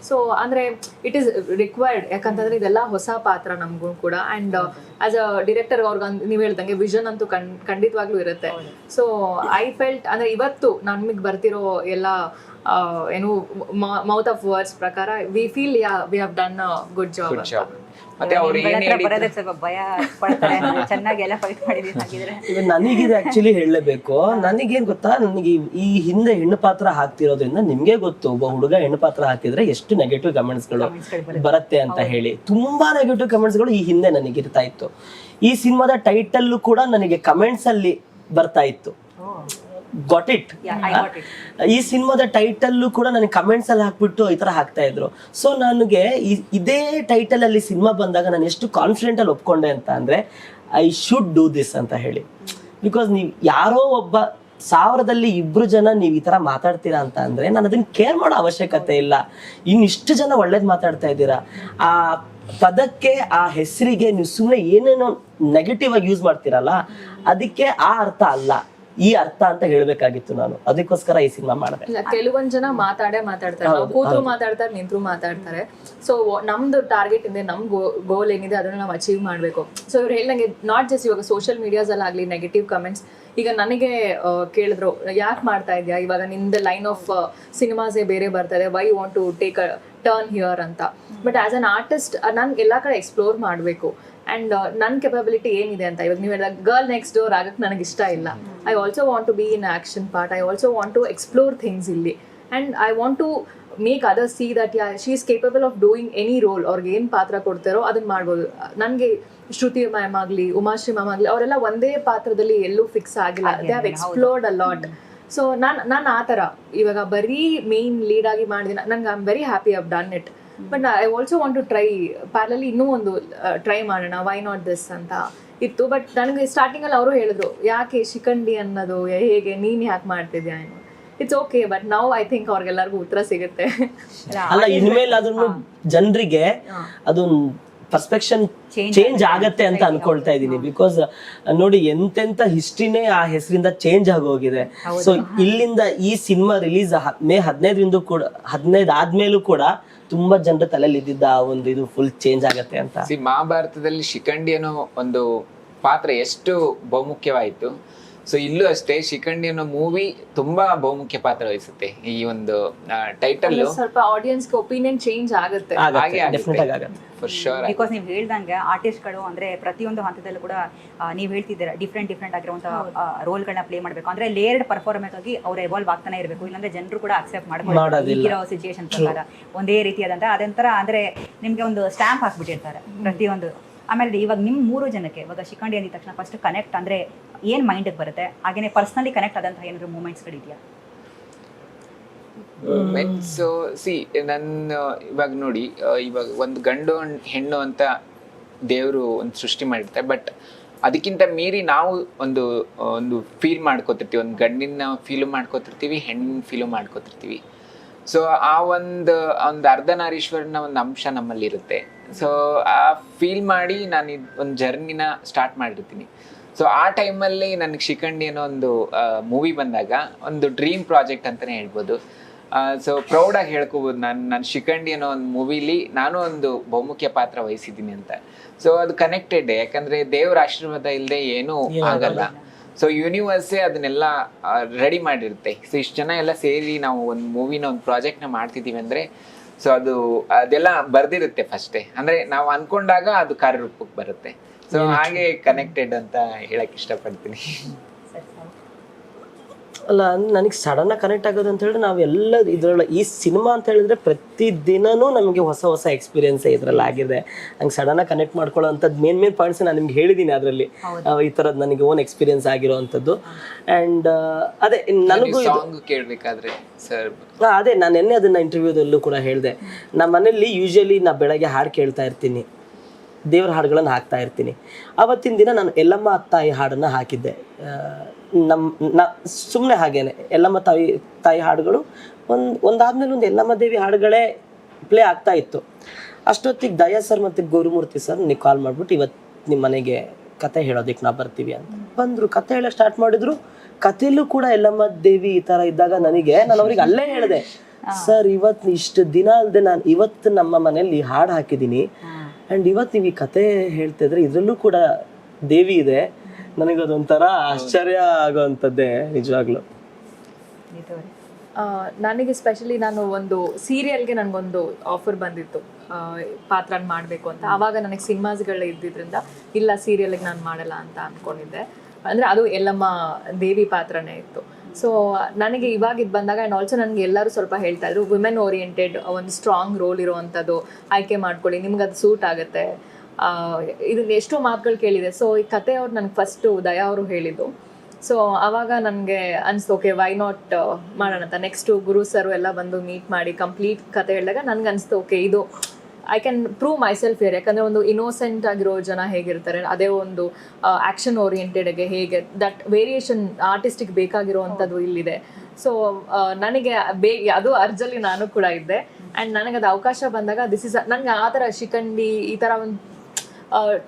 ಸೊ ಅಂದ್ರೆ ಇಟ್ ಈಸ್ ರಿಕ್ವೈರ್ಡ್, ಯಾಕಂತಂದ್ರೆ ಇದೆಲ್ಲ ಹೊಸ ಪಾತ್ರ ನಮಗೂ ಕೂಡ. ಅಂಡ್ ಆಸ್ ಅ ಡೈರೆಕ್ಟರ್ ಅವ್ರಿಗೆ ನೀವು ಹೇಳ್ದಂಗೆ ವಿಷನ್ ಅಂತೂ ಖಂಡಿತವಾಗ್ಲೂ ಇರುತ್ತೆ. ಸೊ ಐ ಫೆಲ್ಟ್ ಅಂದ್ರೆ ಇವತ್ತು ನಮಗೆ ಬರ್ತಿರೋ ಎಲ್ಲ ಏನು ಮೌತ್ ಆಫ್ ವರ್ಡ್ಸ್ ಪ್ರಕಾರ we feel we have done a good job. ಮತ್ತೆ ಅವ್ರು ಏನ್ ಬರೋದಕ್ಕೆ ಸ್ವಲ್ಪ ಭಯ ಪಡ್ತಾರೆ, ಚೆನ್ನಾಗಿ ಎಲ್ಲ ಫೈಟ್ ಮಾಡಿದೀನಿ ಹಾಗಿದ್ರೆ. ನನಗಿದು ಆಕ್ಚುಲಿ ಹೇಳಲೇಬೇಕು. ನನಗೇನ್ ಗೊತ್ತಾ, ನನಗೆ ಈ ಹಿಂದೆ ಹೆಣ್ಣು ಪಾತ್ರ ಹಾಕ್ತಿರೋದ್ರಿಂದ ನಿಮ್ಗೆ ಗೊತ್ತು, ಒಬ್ಬ ಹುಡುಗ ಹೆಣ್ಣು ಪಾತ್ರ ಹಾಕಿದ್ರೆ ಎಷ್ಟು ನೆಗೆಟಿವ್ ಕಮೆಂಟ್ಸ್ಗಳು ಬರುತ್ತೆ ಅಂತ ಹೇಳಿ. ತುಂಬಾ ನೆಗೆಟಿವ್ ಕಮೆಂಟ್ಸ್ಗಳು ಈ ಹಿಂದೆ ನನಗೆ ಇರ್ತಾ ಇತ್ತು. ಈ ಸಿನಿಮಾದ ಟೈಟಲ್ ಕೂಡ ನನಗೆ ಕಮೆಂಟ್ಸ್ ಅಲ್ಲಿ ಬರ್ತಾ ಇತ್ತು. Got it. ಈ ಸಿನಿಮಾದ ಟೈಟಲ್ ಕೂಡ ನನಗೆ ಕಮೆಂಟ್ಸ್ ಅಲ್ಲಿ ಹಾಕ್ಬಿಟ್ಟು ಈ ತರ ಹಾಕ್ತಾ ಇದ್ರು. ಸೊ ನನಗೆ ಇದೇ ಟೈಟಲ್ ಅಲ್ಲಿ ಸಿನಿಮಾ ಬಂದಾಗ ನಾನು ಎಷ್ಟು ಕಾನ್ಫಿಡೆಂಟ್ ಅಲ್ಲಿ ಒಪ್ಕೊಂಡೆ ಅಂತ ಅಂದ್ರೆ, ಐ ಶುಡ್ ಡೂ ದಿಸ್ ಅಂತ ಹೇಳಿ. ಬಿಕಾಸ್ ನೀವು ಯಾರೋ ಒಬ್ಬ 1000ದಲ್ಲಿ 2 ಜನ ನೀವು ಈ ತರ ಮಾತಾಡ್ತೀರಾ ಅಂತ ಅಂದ್ರೆ ನಾನು ಅದನ್ನ ಕೇರ್ ಮಾಡೋ ಅವಶ್ಯಕತೆ ಇಲ್ಲ. ಇನ್ನಿಷ್ಟು ಜನ ಒಳ್ಳೇದ್ ಮಾತಾಡ್ತಾ ಇದ್ದೀರಾ, ಆ ಪದಕ್ಕೆ ಆ ಹೆಸರಿಗೆ ನೀವು ಸುಮ್ಮನೆ ಏನೇನೋ ನೆಗೆಟಿವ್ ಆಗಿ ಯೂಸ್ ಮಾಡ್ತೀರಲ್ಲ, ಅದಕ್ಕೆ ಆ ಅರ್ಥ ಅಲ್ಲ, ಈ ಅರ್ಥ ಅಂತ ಹೇಳ್ಬೇಕಾಗಿತ್ತು ನಾನು. ಅದಕ್ಕೋಸ್ಕರ ಈ ಸಿನಿಮಾ ಮಾಡಿದೆ. ಇಲ್ಲ, ಕೆಲವೊಂದ್ ಜನ ಮಾತಾಡ್ತಾರೆ, ನಾವು ಕೂತ್ರು ಮಾತಾಡ್ತಾರೆ, ನಿಂತ್ರು ಮಾತಾಡ್ತಾರೆ. ಸೊ ನಮ್ದು ಟಾರ್ಗೆಟ್ ಇದೆ, ನಮ್ ಗೋಲ್ ಏನಿದೆ ಅದನ್ನ ನಾವು ಅಚೀವ್ ಮಾಡ್ಬೇಕು. ಸೊ ಇವ್ರು ಹೇಳ್ದಂಗೆ ನಾಟ್ ಜಸ್ಟ್ ಇವಾಗ ಸೋಷಿಯಲ್ ಮೀಡಿಯಾಸ್ ಅಲ್ಲಿ ಆಗ್ಲಿ ನೆಗೆಟಿವ್ ಕಮೆಂಟ್ಸ್. ಈಗ ನನಗೆ ಕೇಳಿದ್ರು, ಯಾಕೆ ಮಾಡ್ತಾ ಇದ್ಯಾ ಇವಾಗ, ನಿಂದ ಲೈನ್ ಆಫ್ ಸಿನಿಮಾಸೇ ಬೇರೆ ಬರ್ತದೆ, why want to take a turn here ಅಂತ. ಬಟ್ ಆಸ್ ಅನ್ ಆರ್ಟಿಸ್ಟ್ ನನ್ಗೆ ಎಲ್ಲಾ ಕಡೆ ಎಕ್ಸ್ಪ್ಲೋರ್ ಮಾಡಬೇಕು. ಅಂಡ್ ನನ್ನ ಕೆಪಬಿಲಿಟಿ ಏನಿದೆ ಅಂತ, ಇವಾಗ ನೀವು ಹೇಳಿದಾಗ ಗರ್ಲ್ ನೆಕ್ಸ್ಟ್ ಡೋರ್ ಆಗಕ್ಕೆ ನನಗೆ ಇಷ್ಟ ಇಲ್ಲ. I also want to be in action part, I also want to explore things ಇಲ್ಲಿ. And I want to make others see that she is capable of doing any role. ಅವ್ರಿಗೆ ಏನು ಪಾತ್ರ ಕೊಡ್ತಾರೋ ಅದನ್ನ ಮಾಡ್ಬೋದು. ನನಗೆ ಶ್ರುತಿ ಮ್ಯಾಮ್ ಆಗಲಿ, ಉಮಾಶ್ರೀ ಮ್ಯಾಮ್ ಆಗಲಿ, ಅವರೆಲ್ಲ ಒಂದೇ ಪಾತ್ರದಲ್ಲಿ ಎಲ್ಲೂ ಫಿಕ್ಸ್ ಆಗಿಲ್ಲ. They have explored a lot. So ನಾನು ಆ ಥರ ಇವಾಗ ಬರೀ ಮೇನ್ ಲೀಡ್ ಆಗಿ ಮಾಡಿದಿನ, ನಂಗೆ I am very happy I've done it. But I also want to try ಪ್ಯಾರಲಲ್ಲಿ ಇನ್ನೂ ಒಂದು ಟ್ರೈ ಮಾಡೋಣ, ವೈ ನಾಟ್ ದಿಸ್ ಅಂತ ಇತ್ತು. ಬಟ್ ನನಗೆ ಸ್ಟಾರ್ಟಿಂಗಲ್ಲಿ ಅವರು ಹೇಳಿದ್ರು, ಯಾಕೆ ಶಿಖಂಡಿ ಅನ್ನೋದು ಹೇಗೆ, ನೀನು ಯಾಕೆ ಮಾಡ್ತಿದ್ಯಾ ಏನು. ಇಟ್ಸ್ ಓಕೆ, ಬಟ್ ನಾವು ಐ ಥಿಂಕ್ ಅವ್ರಿಗೆಲ್ಲರಿಗೂ ಉತ್ತರ ಸಿಗುತ್ತೆ. ಅಲ್ಲ, ಇನ್ಮೇಲೆ ಅದನ್ನು ಜನರಿಗೆ ಅದು ಪರ್ಸ್ಪೆಕ್ಷನ್ ಚೇಂಜ್ ಆಗತ್ತೆ ಅಂತ ಅನ್ಕೊಳ್ತಾ ಇದ್ದೀನಿ. ಬಿಕಾಸ್ ನೋಡಿ, ಎಂತೆಂತ ಹಿಸ್ಟ್ರಿನೇ ಆ ಹೆಸರಿಂದ ಚೇಂಜ್ ಆಗೋಗಿದೆ. ಸೊ ಇಲ್ಲಿಂದ ಈ ಸಿನಿಮಾ ರಿಲೀಸ್ ಮೇ 15 ಕೂಡ 15 ಆದ್ಮೇಲೂ ಕೂಡ ತುಂಬಾ ಜನರ ತಲೆಯಲ್ಲಿ ಇದ್ದಿದ್ದ ಒಂದು ಇದು ಫುಲ್ ಚೇಂಜ್ ಆಗತ್ತೆ ಅಂತ. ಮಹಾಭಾರತದಲ್ಲಿ ಶಿಖಂಡಿ ಅನ್ನೋ ಒಂದು ಪಾತ್ರ ಎಷ್ಟು ಬಹುಮುಖ್ಯವಾಯಿತು, ಸೊ ಇಲ್ಲೂ ಅಷ್ಟೇ ಶಿಖಂಡಿ ಅನ್ನೋ ಮೂವಿ ತುಂಬಾ ಬಹುಮುಖ್ಯ ಪಾತ್ರ ವಹಿಸುತ್ತೆ. ಈ ಒಂದು ಟೈಟಲ್ ಸ್ವಲ್ಪ ಆಡಿಯನ್ಸ್ ಒಪಿನಿಯನ್ ಚೇಂಜ್ ಆಗುತ್ತೆ. For sure. ಬಿಕಾಸ್ ನೀವು ಹೇಳ್ದಂಗೆ ಆರ್ಟಿಸ್ಟ್ಗಳು ಅಂದ್ರೆ ಪ್ರತಿಯೊಂದು ಹಂತದಲ್ಲೂ ಕೂಡ ನೀವು ಹೇಳ್ತಿದ್ದೀರಾ ಡಿಫ್ರೆಂಟ್ ಆಗಿರುವಂತಹ ರೋಲ್ಗಳನ್ನ ಪ್ಲೇ ಮಾಡಬೇಕು. ಅಂದ್ರೆ ಲೇಯರ್ಡ್ ಪರ್ಫಾರ್ಮೆನ್ಸ್ ಆಗಿ ಅವ್ರು ಎವಾಲ್ವ್ ಆಗ್ತಾನೆ ಇರಬೇಕು, ಇಲ್ಲಾಂದ್ರೆ ಜನರು ಕೂಡ ಅಕ್ಸೆಪ್ಟ್ ಮಾಡ್ಕೊಳ್ಳೋ ಸಿಚುಯೇಷನ್ ಪ್ರಕಾರ ಒಂದೇ ರೀತಿಯಾದಂತ ಅದೊಂಥರ ಅಂದ್ರೆ ನಿಮ್ಗೆ ಒಂದು ಸ್ಟ್ಯಾಂಪ್ ಹಾಕ್ಬಿಟ್ಟಿರ್ತಾರೆ ಪ್ರತಿಯೊಂದು. ಆಮೇಲೆ ಇವಾಗ ನಿಮ್ಮ 3 ಜನಕ್ಕೆ ಇವಾಗ ಶಿಖಂಡಿ ಅಂದಿದ ತಕ್ಷಣ ಫಸ್ಟ್ ಕನೆಕ್ಟ್ ಅಂದ್ರೆ ಏನ್ ಮೈಂಡ್ಗೆ ಬರುತ್ತೆ, ಹಾಗೇನೆ ಪರ್ಸನಲಿ ಕನೆಕ್ಟ್ ಆದಂತಹ ಏನಾದ್ರು ಮೂಮೆಂಟ್ಸ್ಗಳಿದೆಯಾ? ಸೊ ನನ್ನ ಇವಾಗ ನೋಡಿ, ಇವಾಗ ಒಂದು ಗಂಡು ಹೆಣ್ಣು ಅಂತ ದೇವರು ಒಂದು ಸೃಷ್ಟಿ ಮಾಡಿರ್ತಾರೆ. ಬಟ್ ಅದಕ್ಕಿಂತ ಮೀರಿ ನಾವು ಒಂದು ಫೀಲ್ ಮಾಡ್ಕೋತಿರ್ತೀವಿ, ಒಂದು ಗಂಡಿನ ಫೀಲು ಮಾಡ್ಕೋತಿರ್ತೀವಿ, ಹೆಣ್ಣಿನ ಫೀಲು ಮಾಡ್ಕೋತಿರ್ತೀವಿ. ಸೊ ಆ ಒಂದು ಅರ್ಧನಾರೀಶ್ವರನ ಒಂದು ಅಂಶ ನಮ್ಮಲ್ಲಿ ಇರುತ್ತೆ. ಸೊ ಆ ಫೀಲ್ ಮಾಡಿ ನಾನು ಒಂದು ಜರ್ನಿನ ಸ್ಟಾರ್ಟ್ ಮಾಡಿರ್ತೀನಿ. ಸೊ ಆ ಟೈಮಲ್ಲಿ ನನಗೆ ಶಿಖಂಡಿ ಅನ್ನೋ ಒಂದು ಮೂವಿ ಬಂದಾಗ ಒಂದು ಡ್ರೀಮ್ ಪ್ರಾಜೆಕ್ಟ್ ಅಂತಲೇ ಹೇಳ್ಬೋದು. ಸೊ ಪ್ರೌಡಾಗಿ ಹೇಳ್ಕೋಬೋದು, ನಾನು ಶಿಖಂಡಿ ಅನ್ನೋ ಒಂದು ಮೂವಿಲಿ ನಾನು ಒಂದು ಬಹುಮುಖ್ಯ ಪಾತ್ರ ವಹಿಸಿದ್ದೀನಿ ಅಂತ. ಸೊ ಅದು ಕನೆಕ್ಟೆಡ್, ಯಾಕಂದರೆ ದೇವ್ರ ಆಶೀರ್ವಾದ ಇಲ್ಲದೆ ಏನೂ ಆಗಲ್ಲ. ಸೊ ಯೂನಿವರ್ಸೇ ಅದನ್ನೆಲ್ಲ ರೆಡಿ ಮಾಡಿರುತ್ತೆ. ಸೊ ಇಷ್ಟು ಜನ ಎಲ್ಲ ಸೇರಿ ನಾವು ಒಂದು ಮೂವಿನ ಒಂದು ಪ್ರಾಜೆಕ್ಟ್ನ ಮಾಡ್ತಿದ್ದೀವಿ ಅಂದರೆ ಸೊ ಅದೆಲ್ಲ ಬರ್ದಿರುತ್ತೆ ಫಸ್ಟೇ, ಅಂದರೆ ನಾವು ಅಂದ್ಕೊಂಡಾಗ ಅದು ಕಾರ್ಯರೂಪಕ್ಕೆ ಬರುತ್ತೆ. ಸೊ ಹಾಗೆ ಕನೆಕ್ಟೆಡ್ ಅಂತ ಹೇಳಕ್ ಇಷ್ಟಪಡ್ತೀನಿ. ಅಲ್ಲ, ನನಗೆ ಸಡನ್ ಆಗಿ ಕನೆಕ್ಟ್ ಆಗೋದು ಅಂತ ಹೇಳಿದ್ರೆ ನಾವೆಲ್ಲ ಇದ್ರಲ್ಲಿ ಈ ಸಿನಿಮಾ ಅಂತ ಹೇಳಿದ್ರೆ ಪ್ರತಿದಿನನೂ ನಮಗೆ ಹೊಸ ಎಕ್ಸ್ಪೀರಿಯನ್ಸ್ ಇದ್ರಲ್ಲಿ ಆಗಿದೆ. ನಂಗೆ ಸಡನ್ ಆಗಿ ಕನೆಕ್ಟ್ ಮಾಡ್ಕೊಳ್ಳೋ ಅಂಥದ್ದು ಮೇನ್ ಪಾಯಿಂಟ್ಸ್ ನಾನು ನಿಮ್ಗೆ ಹೇಳಿದ್ದೀನಿ. ಅದರಲ್ಲಿ ಈ ಥರದ್ದು ನನಗೆ ಓನ್ ಎಕ್ಸ್ಪೀರಿಯನ್ಸ್ ಆಗಿರೋ ಅಂಥದ್ದು. ಆ್ಯಂಡ್ ಅದೇ ನನಗೂ ಕೇಳಬೇಕಾದ್ರೆ ಸರ್ ಅದೇ ನಾನು ನಿನ್ನೆ ಅದನ್ನ ಇಂಟರ್ವ್ಯೂದಲ್ಲೂ ಕೂಡ ಹೇಳಿದೆ. ನಮ್ಮ ಮನೇಲಿ ಯೂಶಲಿ ನಾ ಬೆಳಗ್ಗೆ ಹಾಡು ಕೇಳ್ತಾ ಇರ್ತೀನಿ, ದೇವ್ರ ಹಾಡುಗಳನ್ನು ಹಾಕ್ತಾ ಇರ್ತೀನಿ. ಆವತ್ತಿನ ದಿನ ನಾನು ಎಲ್ಲಮ್ಮ ತಾಯಿ ಹಾಡನ್ನು ಹಾಕಿದ್ದೆ. ಸುಮ್ಮನೆ ಹಾಗೇನೆ ಎಲ್ಲಮ್ಮ ತಾಯಿ ಹಾಡುಗಳು ಒಂದಾದ್ಮೇಲೆ ಒಂದು ಎಲ್ಲಮ್ಮ ದೇವಿ ಹಾಡುಗಳೇ ಪ್ಲೇ ಆಗ್ತಾ ಇತ್ತು. ಅಷ್ಟೊತ್ತಿಗೆ ದಯಾ ಸರ್ ಮತ್ತು ಗುರುಮೂರ್ತಿ ಸರ್ ನೀವು ಕಾಲ್ ಮಾಡ್ಬಿಟ್ಟು ಇವತ್ತು ನಿಮ್ಮ ಮನೆಗೆ ಕತೆ ಹೇಳೋದಕ್ಕೆ ನಾವು ಬರ್ತೀವಿ ಅಂತ ಬಂದರು. ಕತೆ ಹೇಳೋಕೆ ಸ್ಟಾರ್ಟ್ ಮಾಡಿದ್ರು. ಕಥೆಯಲ್ಲೂ ಕೂಡ ಎಲ್ಲಮ್ಮ ದೇವಿ ಈ ಥರ ಇದ್ದಾಗ ನಾನು ಅವ್ರಿಗೆ ಅಲ್ಲೇ ಹೇಳಿದೆ, ಸರ್ ಇವತ್ತು ಇಷ್ಟು ದಿನ ಅಲ್ಲದೆ ನಾನು ಇವತ್ತು ನಮ್ಮ ಮನೆಯಲ್ಲಿ ಹಾಡು ಹಾಕಿದ್ದೀನಿ ಆ್ಯಂಡ್ ಇವತ್ತು ನೀವು ಈ ಕತೆ ಹೇಳ್ತಿದ್ರೆ ಇದರಲ್ಲೂ ಕೂಡ ದೇವಿ ಇದೆ. ನನಗದೊಂಥರ ಆಶ್ಚರ್ಯ ಆಗೋವಂಥದ್ದೇ ನಿಜವಾಗ್ಲೂ. ನನಗೆ ಸ್ಪೆಷಲಿ ನಾನು ಒಂದು ಸೀರಿಯಲ್ಗೆ ನನಗೊಂದು ಆಫರ್ ಬಂದಿತ್ತು ಪಾತ್ರನ ಮಾಡಬೇಕು ಅಂತ. ಆವಾಗ ನನಗೆ ಸಿನಿಮಾಸ್ಗಳು ಇದ್ದಿದ್ದರಿಂದ ಇಲ್ಲ ಸೀರಿಯಲ್ಗೆ ನಾನು ಮಾಡಲ್ಲ ಅಂತ ಅಂದ್ಕೊಂಡಿದ್ದೆ. ಅಂದರೆ ಅದು ಎಲ್ಲಮ್ಮ ದೇವಿ ಪಾತ್ರನೇ ಇತ್ತು. ಸೊ ನನಗೆ ಇವಾಗ ಇದು ಬಂದಾಗ ಆ್ಯಂಡ್ ಆಲ್ಸೋ ನನಗೆ ಎಲ್ಲರೂ ಸ್ವಲ್ಪ ಹೇಳ್ತಾ ಇದ್ರು ವುಮೆನ್ ಓರಿಯೆಂಟೆಡ್ ಒಂದು ಸ್ಟ್ರಾಂಗ್ ರೋಲ್ ಇರೋವಂಥದ್ದು ಆಯ್ಕೆ ಮಾಡ್ಕೊಳ್ಳಿ, ನಿಮ್ಗೆ ಅದು ಸೂಟ್ ಆಗುತ್ತೆ. ಇದನ್ನ ಎಷ್ಟೋ ಮಾತುಗಳು ಕೇಳಿದೆ. ಸೊ ಈ ಕತೆ ಅವ್ರು ನನಗೆ ಫಸ್ಟು ದಯಾ ಅವರು ಹೇಳಿದ್ದು. ಸೊ ಆವಾಗ ನನಗೆ ಅನಿಸ್ತು ಓಕೆ ವೈ ನಾಟ್ ಮಾಡೋಣ ಅಂತ. ನೆಕ್ಸ್ಟು ಗುರು ಸರು ಎಲ್ಲ ಬಂದು ಮೀಟ್ ಮಾಡಿ ಕಂಪ್ಲೀಟ್ ಕತೆ ಹೇಳಿದಾಗ ನನಗೆ ಅನಿಸ್ತು ಓಕೆ ಇದು I can prove my self here. ಯಾಕಂದರೆ ಒಂದು ಇನ್ನೋಸೆಂಟ್ ಆಗಿರೋ ಜನ ಹೇಗಿರ್ತಾರೆ ಅದೇ ಒಂದು ಆ್ಯಕ್ಷನ್ ಓರಿಯೆಂಟೆಡ್ಗೆ ಹೇಗೆ ದಟ್ ವೇರಿಯೇಷನ್ ಆರ್ಟಿಸ್ಟಿಗೆ ಬೇಕಾಗಿರೋವಂಥದ್ದು ಇಲ್ಲಿದೆ. ಸೊ ನನಗೆ ಅದು ಅರ್ಜಲ್ಲಿ ನಾನು ಕೂಡ ಇದ್ದೆ ಆ್ಯಂಡ್ ನನಗೆ ಅದು ಅವಕಾಶ ಬಂದಾಗ ನನಗೆ ಆ ಥರ ಶಿಖಂಡಿ ಈ ಥರ ಒಂದು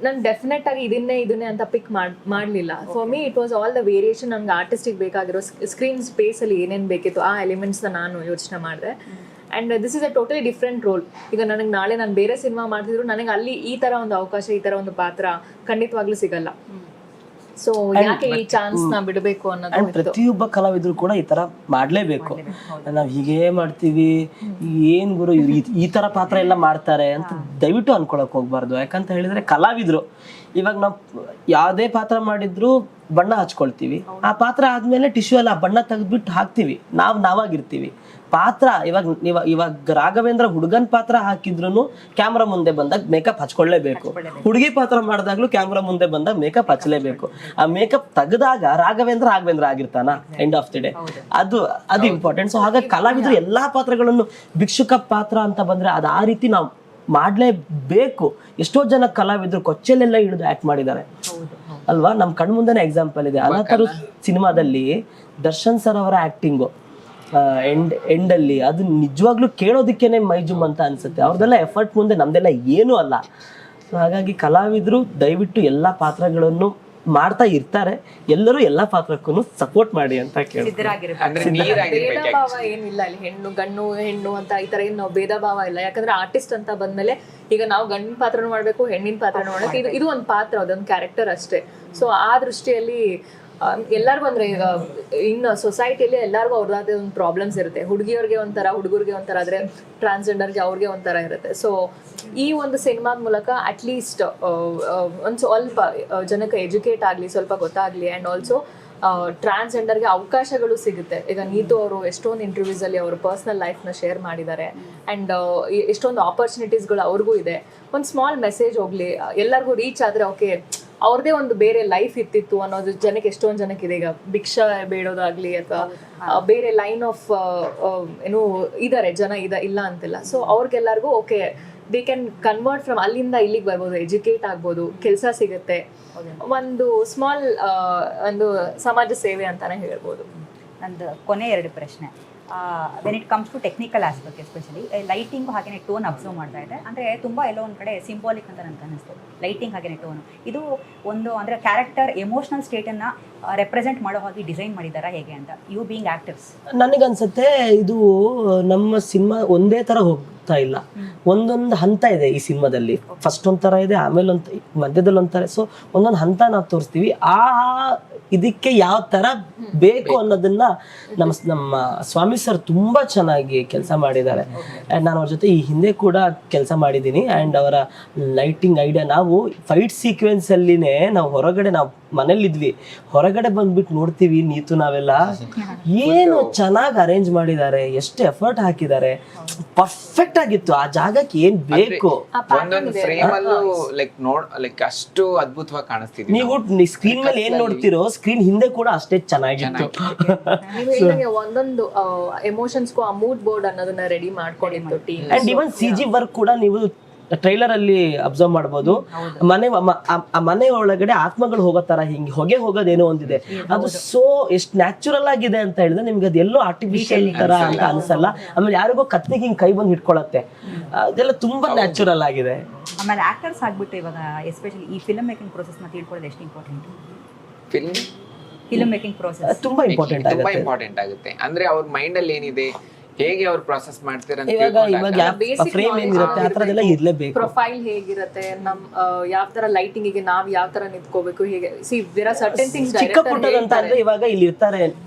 ನಾನು ಡೆಫಿನೆಟ್ ಆಗಿ ಇದನ್ನೇ ಅಂತ ಪಿಕ್ ಮಾಡಲಿಲ್ಲ. For me it was all the variation. ನನಗೆ ಆರ್ಟಿಸ್ಟಿಗೆ ಬೇಕಾಗಿರೋ ಸ್ಕ್ರೀನ್ ಸ್ಪೇಸಲ್ಲಿ ಏನೇನು ಬೇಕಿತ್ತು ಆ ಎಲಿಮೆಂಟ್ಸ್ನ ನಾನು ಯೋಚನೆ ಮಾಡಿದೆ. And this is a totally different roll. ಈಗ ನನಗೆ ನಾಳೆ ನಾನು ಬೇರೆ ಸಿನಿಮಾ ಮಾಡ್ತಿದ್ರು ನನಗೆ ಅಲ್ಲಿ ಈ ಥರ ಒಂದು ಅವಕಾಶ ಈ ಥರ ಒಂದು ಪಾತ್ರ ಖಂಡಿತವಾಗ್ಲೂ ಸಿಗಲ್ಲ. ಸೊ ಯಾಕೆ ಈ ಚಾನ್ಸ್ನ ಬಿಡಬೇಕು ಅನ್ನೋದು. ಪ್ರತಿಯೊಬ್ಬ ಕಲಾವಿದ್ರು ಕೂಡ ಈ ತರ ಮಾಡ್ಲೇಬೇಕು. ನಾವ್ ಹೀಗೇ ಮಾಡ್ತೀವಿ ಏನ್ ಗುರು ಈ ತರ ಪಾತ್ರ ಎಲ್ಲ ಮಾಡ್ತಾರೆ ಅಂತ ದಯವಿಟ್ಟು ಅನ್ಕೊಳಕ್ ಹೋಗ್ಬಾರ್ದು. ಯಾಕಂತ ಹೇಳಿದ್ರೆ ಕಲಾವಿದ್ರು ಇವಾಗ ನಾವು ಯಾವ್ದೇ ಪಾತ್ರ ಮಾಡಿದ್ರು ಬಣ್ಣ ಹಚ್ಕೊಳ್ತೀವಿ. ಆ ಪಾತ್ರ ಆದ್ಮೇಲೆ ಟಿಶ್ಯೂ ಎಲ್ಲ ಬಣ್ಣ ತೆಗೆದ್ಬಿಟ್ಟು ಹಾಕ್ತಿವಿ, ನಾವಾಗಿರ್ತೀವಿ. ಪಾತ್ರ ಇವಾಗ ರಾಘವೇಂದ್ರ ಹುಡುಗನ್ ಪಾತ್ರ ಹಾಕಿದ್ರು ಕ್ಯಾಮ್ರಾ ಮುಂದೆ ಬಂದಾಗ ಮೇಕಪ್ ಹಚ್ಕೊಳ್ಳೇಬೇಕು. ಹುಡುಗಿ ಪಾತ್ರ ಮಾಡಿದಾಗ್ಲೂ ಕ್ಯಾಮ್ರಾ ಮುಂದೆ ಬಂದಾಗ ಮೇಕಪ್ ಹಚ್ಚಲೇಬೇಕು. ಆ ಮೇಕಪ್ ತೆಗೆದಾಗ ರಾಘವೇಂದ್ರ ಆಗಿರ್ತಾನ ಎಂಡ್ ಆಫ್ ದಿ ಡೇ. ಅದು ಇಂಪಾರ್ಟೆಂಟ್. ಸೊ ಹಾಗಾಗಿ ಕಲಾವಿದ್ರು ಎಲ್ಲಾ ಪಾತ್ರಗಳನ್ನು ಭಿಕ್ಷುಕ ಪಾತ್ರ ಅಂತ ಬಂದ್ರೆ ಅದು ಆ ರೀತಿ ನಾವು ಮಾಡ್ಲೇಬೇಕು. ಎಷ್ಟೋ ಜನ ಕಲಾವಿದ್ರು ಕೊಚ್ಚಲೆಲ್ಲ ಹಿಡಿದು ಆಕ್ಟ್ ಮಾಡಿದ್ದಾರೆ ಅಲ್ವಾ. ನಮ್ ಕಣ್ಮುಂದೆನೆ ಎಕ್ಸಾಂಪಲ್ ಇದೆ. ಅನಾಥರು ಸಿನಿಮಾದಲ್ಲಿ ದರ್ಶನ್ ಸರ್ ಅವರ ಆಕ್ಟಿಂಗು ಎಂಡಲ್ಲಿ ಅದು ನಿಜವಾಗ್ಲೂ ಕೇಳೋದಕ್ಕೇನೆ ಮೈಜುಮ್ ಅಂತ ಅನ್ಸುತ್ತೆ. ಅವ್ರದೆಲ್ಲ ಎಫರ್ಟ್ ಮುಂದೆ ನಮ್ದೆಲ್ಲ ಏನೂ ಅಲ್ಲ. ಸೊ ಹಾಗಾಗಿ ಕಲಾವಿದ್ರು ದಯವಿಟ್ಟು ಎಲ್ಲಾ ಪಾತ್ರಗಳನ್ನು ಮಾಡ್ತಾ ಇರ್ತಾರೆ. ಎಲ್ಲರೂ ಎಲ್ಲಾ ಪಾತ್ರಕ್ಕೂ ಸಪೋರ್ಟ್ ಮಾಡಿ ಅಂತ ಕೇಳ್ತಾರೆ. ಭೇದ ಭಾವ ಏನಿಲ್ಲ ಇಲ್ಲಿ. ಹೆಣ್ಣು ಅಂತ ಈ ತರ ಏನು ಭೇದ ಭಾವ ಇಲ್ಲ. ಯಾಕಂದ್ರೆ ಆರ್ಟಿಸ್ಟ್ ಅಂತ ಬಂದ್ಮೇಲೆ ಈಗ ನಾವು ಗಂಡಿನ ಪಾತ್ರನೂ ಮಾಡ್ಬೇಕು, ಹೆಣ್ಣಿನ ಪಾತ್ರನೂ ಮಾಡ್ಬೇಕು. ಇದು ಒಂದು ಪಾತ್ರ, ಅದೊಂದು ಕ್ಯಾರೆಕ್ಟರ್ ಅಷ್ಟೇ. ಸೊ ಆ ದೃಷ್ಟಿಯಲ್ಲಿ ಎಲ್ಲರಿಗೂ ಅಂದ್ರೆ ಈಗ ಇನ್ನು ಸೊಸೈಟಿಯಲ್ಲಿ ಎಲ್ಲರಿಗೂ ಅವ್ರದ್ದಾದ ಒಂದು ಪ್ರಾಬ್ಲಮ್ಸ್ ಇರುತ್ತೆ. ಹುಡುಗಿಯವ್ರಿಗೆ ಒಂಥರ, ಹುಡುಗರಿಗೆ ಒಂಥರ, ಆದ್ರೆ ಟ್ರಾನ್ಸ್ಜೆಂಡರ್ಗೆ ಅವ್ರಿಗೆ ಒಂಥರ ಇರುತ್ತೆ. ಸೊ ಈ ಒಂದು ಸಿನಿಮಾದ ಮೂಲಕ ಅಟ್ಲೀಸ್ಟ್ ಒಂದು ಸ್ವಲ್ಪ ಜನಕ್ಕೆ ಎಜುಕೇಟ್ ಆಗಲಿ, ಸ್ವಲ್ಪ ಗೊತ್ತಾಗಲಿ. ಆ್ಯಂಡ್ ಆಲ್ಸೋ ಟ್ರಾನ್ಸ್ಜೆಂಡರ್ಗೆ ಅವಕಾಶಗಳು ಸಿಗುತ್ತೆ. ಈಗ ನೀತು ಅವರು ಎಷ್ಟೊಂದು ಇಂಟರ್ವ್ಯೂಸಲ್ಲಿ ಅವರು ಪರ್ಸ್ನಲ್ ಲೈಫ್ನ ಶೇರ್ ಮಾಡಿದ್ದಾರೆ. ಆ್ಯಂಡ್ ಎಷ್ಟೊಂದು ಆಪರ್ಚುನಿಟೀಸ್ಗಳು ಅವ್ರಿಗೂ ಇದೆ. ಒಂದು ಸ್ಮಾಲ್ ಮೆಸೇಜ್ ಹೋಗಲಿ, ಎಲ್ಲರಿಗೂ ರೀಚ್ ಆದರೆ ಓಕೆ ಅವ್ರದೇ ಒಂದು ಬೇರೆ ಲೈಫ್ ಇತ್ತಿತ್ತು ಅನ್ನೋದು ಜನಕ್ಕೆ ಎಷ್ಟೊಂದು ಜನಕ್ಕಿದೆ. ಈಗ ಭಿಕ್ಷಾ ಬೇಡೋದಾಗ್ಲಿ ಅಥವಾ ಬೇರೆ ಲೈನ್ ಆಫ್ ಏನು ಇದ್ದಾರೆ ಜನ ಇಲ್ಲ ಅಂತಿಲ್ಲ. ಸೊ ಅವ್ರಿಗೆಲ್ಲರಿಗೂ okay they can convert from ಅಲ್ಲಿಂದ ಇಲ್ಲಿಗೆ ಬರ್ಬೋದು, ಎಜುಕೇಟ್ ಆಗ್ಬೋದು, ಕೆಲಸ ಸಿಗುತ್ತೆ. ಒಂದು ಸ್ಮಾಲ್ ಒಂದು ಸಮಾಜ ಸೇವೆ ಅಂತಾನೆ ಹೇಳ್ಬೋದು. ನಂದು ಕೊನೆ 2 ಪ್ರಶ್ನೆ. When it comes to technical aspect especially lighting ಹಾಗೆಯೇ ಟೋನ್ ಅಬ್ಸರ್ವ್ ಮಾಡ್ತಾ ಇದೆ. ಅಂದರೆ ತುಂಬ ಎಲ್ಲೋ ಒಂದು ಕಡೆ ಸಿಂಬಾಲಿಕ್ ಅಂತ ನನಗೆ ಅನ್ನಿಸ್ತು. ಲೈಟಿಂಗ್ ಹಾಗೆಯೇ ಟೋನು ಇದು ಒಂದು ಅಂದರೆ ಕ್ಯಾರೆಕ್ಟರ್ ಎಮೋಷ್ನಲ್ ಸ್ಟೇಟನ್ನು ರೆಪ್ರೆಸೆಂಟ್ ಮಾಡೋ ಹಾಗೆ ಡಿಸೈನ್ ಮಾಡಿದ್ದಾರಾ ಹೇಗೆ ಅಂತ, ಯು ಬೀಯಿಂಗ್ ಆ್ಯಕ್ಟರ್ಸ್? ನನಗನ್ಸುತ್ತೆ ಇದು ನಮ್ಮ ಸಿನಿಮಾ ಒಂದೇ ಥರ ಹೋಗ್ತಾ ಇಲ್ಲ. ಒಂದೊಂದು ಹಂತ ಇದೆ ಈ ಸಿನಿಮಾದಲ್ಲಿ. ಫಸ್ಟ್ ಒಂಥರ ಇದೆ, ಆಮೇಲೆ ಮಧ್ಯದಲ್ಲಿ ಒಂಥರ. ಸೊ ಒಂದೊಂದು ಹಂತ ನಾವು ತೋರಿಸ್ತೀವಿ. ಆ ಇದಕ್ಕೆ ಯಾವ ತರ ಬೇಕು ಅನ್ನೋದನ್ನ ನಮ್ಮ ಸ್ವಾಮಿ ಸರ್ ತುಂಬಾ ಚೆನ್ನಾಗಿ ಕೆಲಸ ಮಾಡಿದ್ದಾರೆ. ಆ್ಯಂಡ್ ನಾನು ಅವ್ರ ಜೊತೆ ಈ ಹಿಂದೆ ಕೂಡ ಕೆಲಸ ಮಾಡಿದ್ದೀನಿ. ಆ್ಯಂಡ್ ಅವರ ಲೈಟಿಂಗ್ ಐಡಿಯಾ, ನಾವು ಫೈಟ್ ಸೀಕ್ವೆನ್ಸ್ ಅಲ್ಲಿನೇ ನಾವು ಹೊರಗಡೆ, ನಾವು ಮನೇಲಿದ್ವಿ, ಹೊರಗಡೆ ಬಂದ್ಬಿಟ್ಟು ನೋಡ್ತೀವಿ ನೀತು ನಾವೆಲ್ಲ ಏನು ಚೆನ್ನಾಗಿ ಅರೇಂಜ್ ಮಾಡಿದ್ದಾರೆ, ಎಷ್ಟು ಎಫರ್ಟ್ ಹಾಕಿದ್ದಾರೆ. ಪರ್ಫೆಕ್ಟ್ ಆಗಿತ್ತು. ಆ ಜಾಗಕ್ಕೆ ಏನ್ ಬೇಕು ಒಂದೊಂದು ಫ್ರೇಮ್ ಅಲ್ಲೂ ಲೈಕ್ ಅಷ್ಟು ಅದ್ಭುತವಾಗಿ ಕಾಣಿಸ್ತಿದೆ. ನೀವು ಸ್ಕ್ರೀನ್ ಮೇಲೆ ಏನ್ ನೋಡ್ತಿರೋ ಸ್ಕ್ರೀನ್ ಹಿಂದೆ ಕೂಡ ಅಷ್ಟೇ ಚೆನ್ನಾಗಿತ್ತು. ನೀವು ಹೇಳಿದಂಗೆ ಒಂದೊಂದು ಎಮೋಷನ್ಸ್ಗೂ ಆ ಮೂಡ್ ಬೋರ್ಡ್ ಅನ್ನೋದನ್ನ ರೆಡಿ ಮಾಡ್ಕೊಂಡಿತ್ತು team. And even CG work ಕೂಡ ನೀವು ಟ್ರೈಲರ್ ಅಲ್ಲಿ ಅಬ್ಸರ್ವ್ ಮಾಡ್ಬೋದು. ಆ ಮನೆ ಒಳಗಡೆ ಆತ್ಮಗಳು ಹೋಗೋ ತರ ಹಿಂಗೆ ಹೊಗೆ ಹೋಗೋದೇನೋ ಒಂದಿದೆ, ಅದು ಎಷ್ಟು ನ್ಯಾಚುರಲ್ ಆಗಿದೆ ಅಂತ ಹೇಳಿದ್ರೆ ನಿಮ್ಗೆ ಅದೆಲ್ಲೋ ಆರ್ಟಿಫಿಷಿಯಲ್ ತರ ಅಂತ ಅನ್ಸಲ್ಲ. ಆಮೇಲೆ ಯಾರಿಗೋ ಕತ್ತಿಗೆ ಹಿಂಗ್ ಕೈ ಬಂದು ಹಿಡ್ಕೊಳತ್ತೆ, ಅದೆಲ್ಲ ತುಂಬಾ ನ್ಯಾಚುರಲ್ ಆಗಿದೆ. ಆಮೇಲೆ ಆಕ್ಟರ್ಸ್ ಆಗ್ಬಿಟ್ಟು ಇವಾಗ ಎಸ್ಪೆಷಲಿ ಈ ಫಿಲ್ಮ್ ಮೇಕಿಂಗ್ ಪ್ರೋಸೆಸ್ ನ ತಿಳ್ಕೊಳ್ಳೋದು ಎಷ್ಟು ಇಂಪಾರ್ಟೆಂಟ್? ಫಿಲ್ಮ್ ಮೇಕಿಂಗ್ ಪ್ರೋಸೆಸ್ ತುಂಬಾ ಇಂಪಾರ್ಟೆಂಟ್ ಆಗುತ್ತೆ. ಅಂದ್ರೆ ಅವ್ರ ಮೈಂಡ್ ಅಲ್ಲಿ ಏನಿದೆ, ಹೇಗೆ ಅವ್ರು ಪ್ರೊಸೆಸ್ ಮಾಡ್ತಾರೆ ಅಂತ ಇವಾಗ ಫ್ರೇಮ್ ಏನಿರುತ್ತೆ ಆ ತರದೆಲ್ಲ ಇರ್ಲೇಬೇಕು. ಪ್ರೊಫೈಲ್ ಹೇಗಿರುತ್ತೆ, ನಮ್ ಯಾವ ತರ ಲೈಟಿಂಗ್ ಗೆ ನಾವ್ ಯಾವ ತರ ನಿಂತ್ಕೋಬೇಕು, ಹೀಗೆ see there are certain things. ಚಿಕ್ಕ ಪುಟ್ಟದಂತ ಅಂದ್ರೆ ಇವಾಗ ಇಲ್ಲಿ ಇರ್ತಾರೆ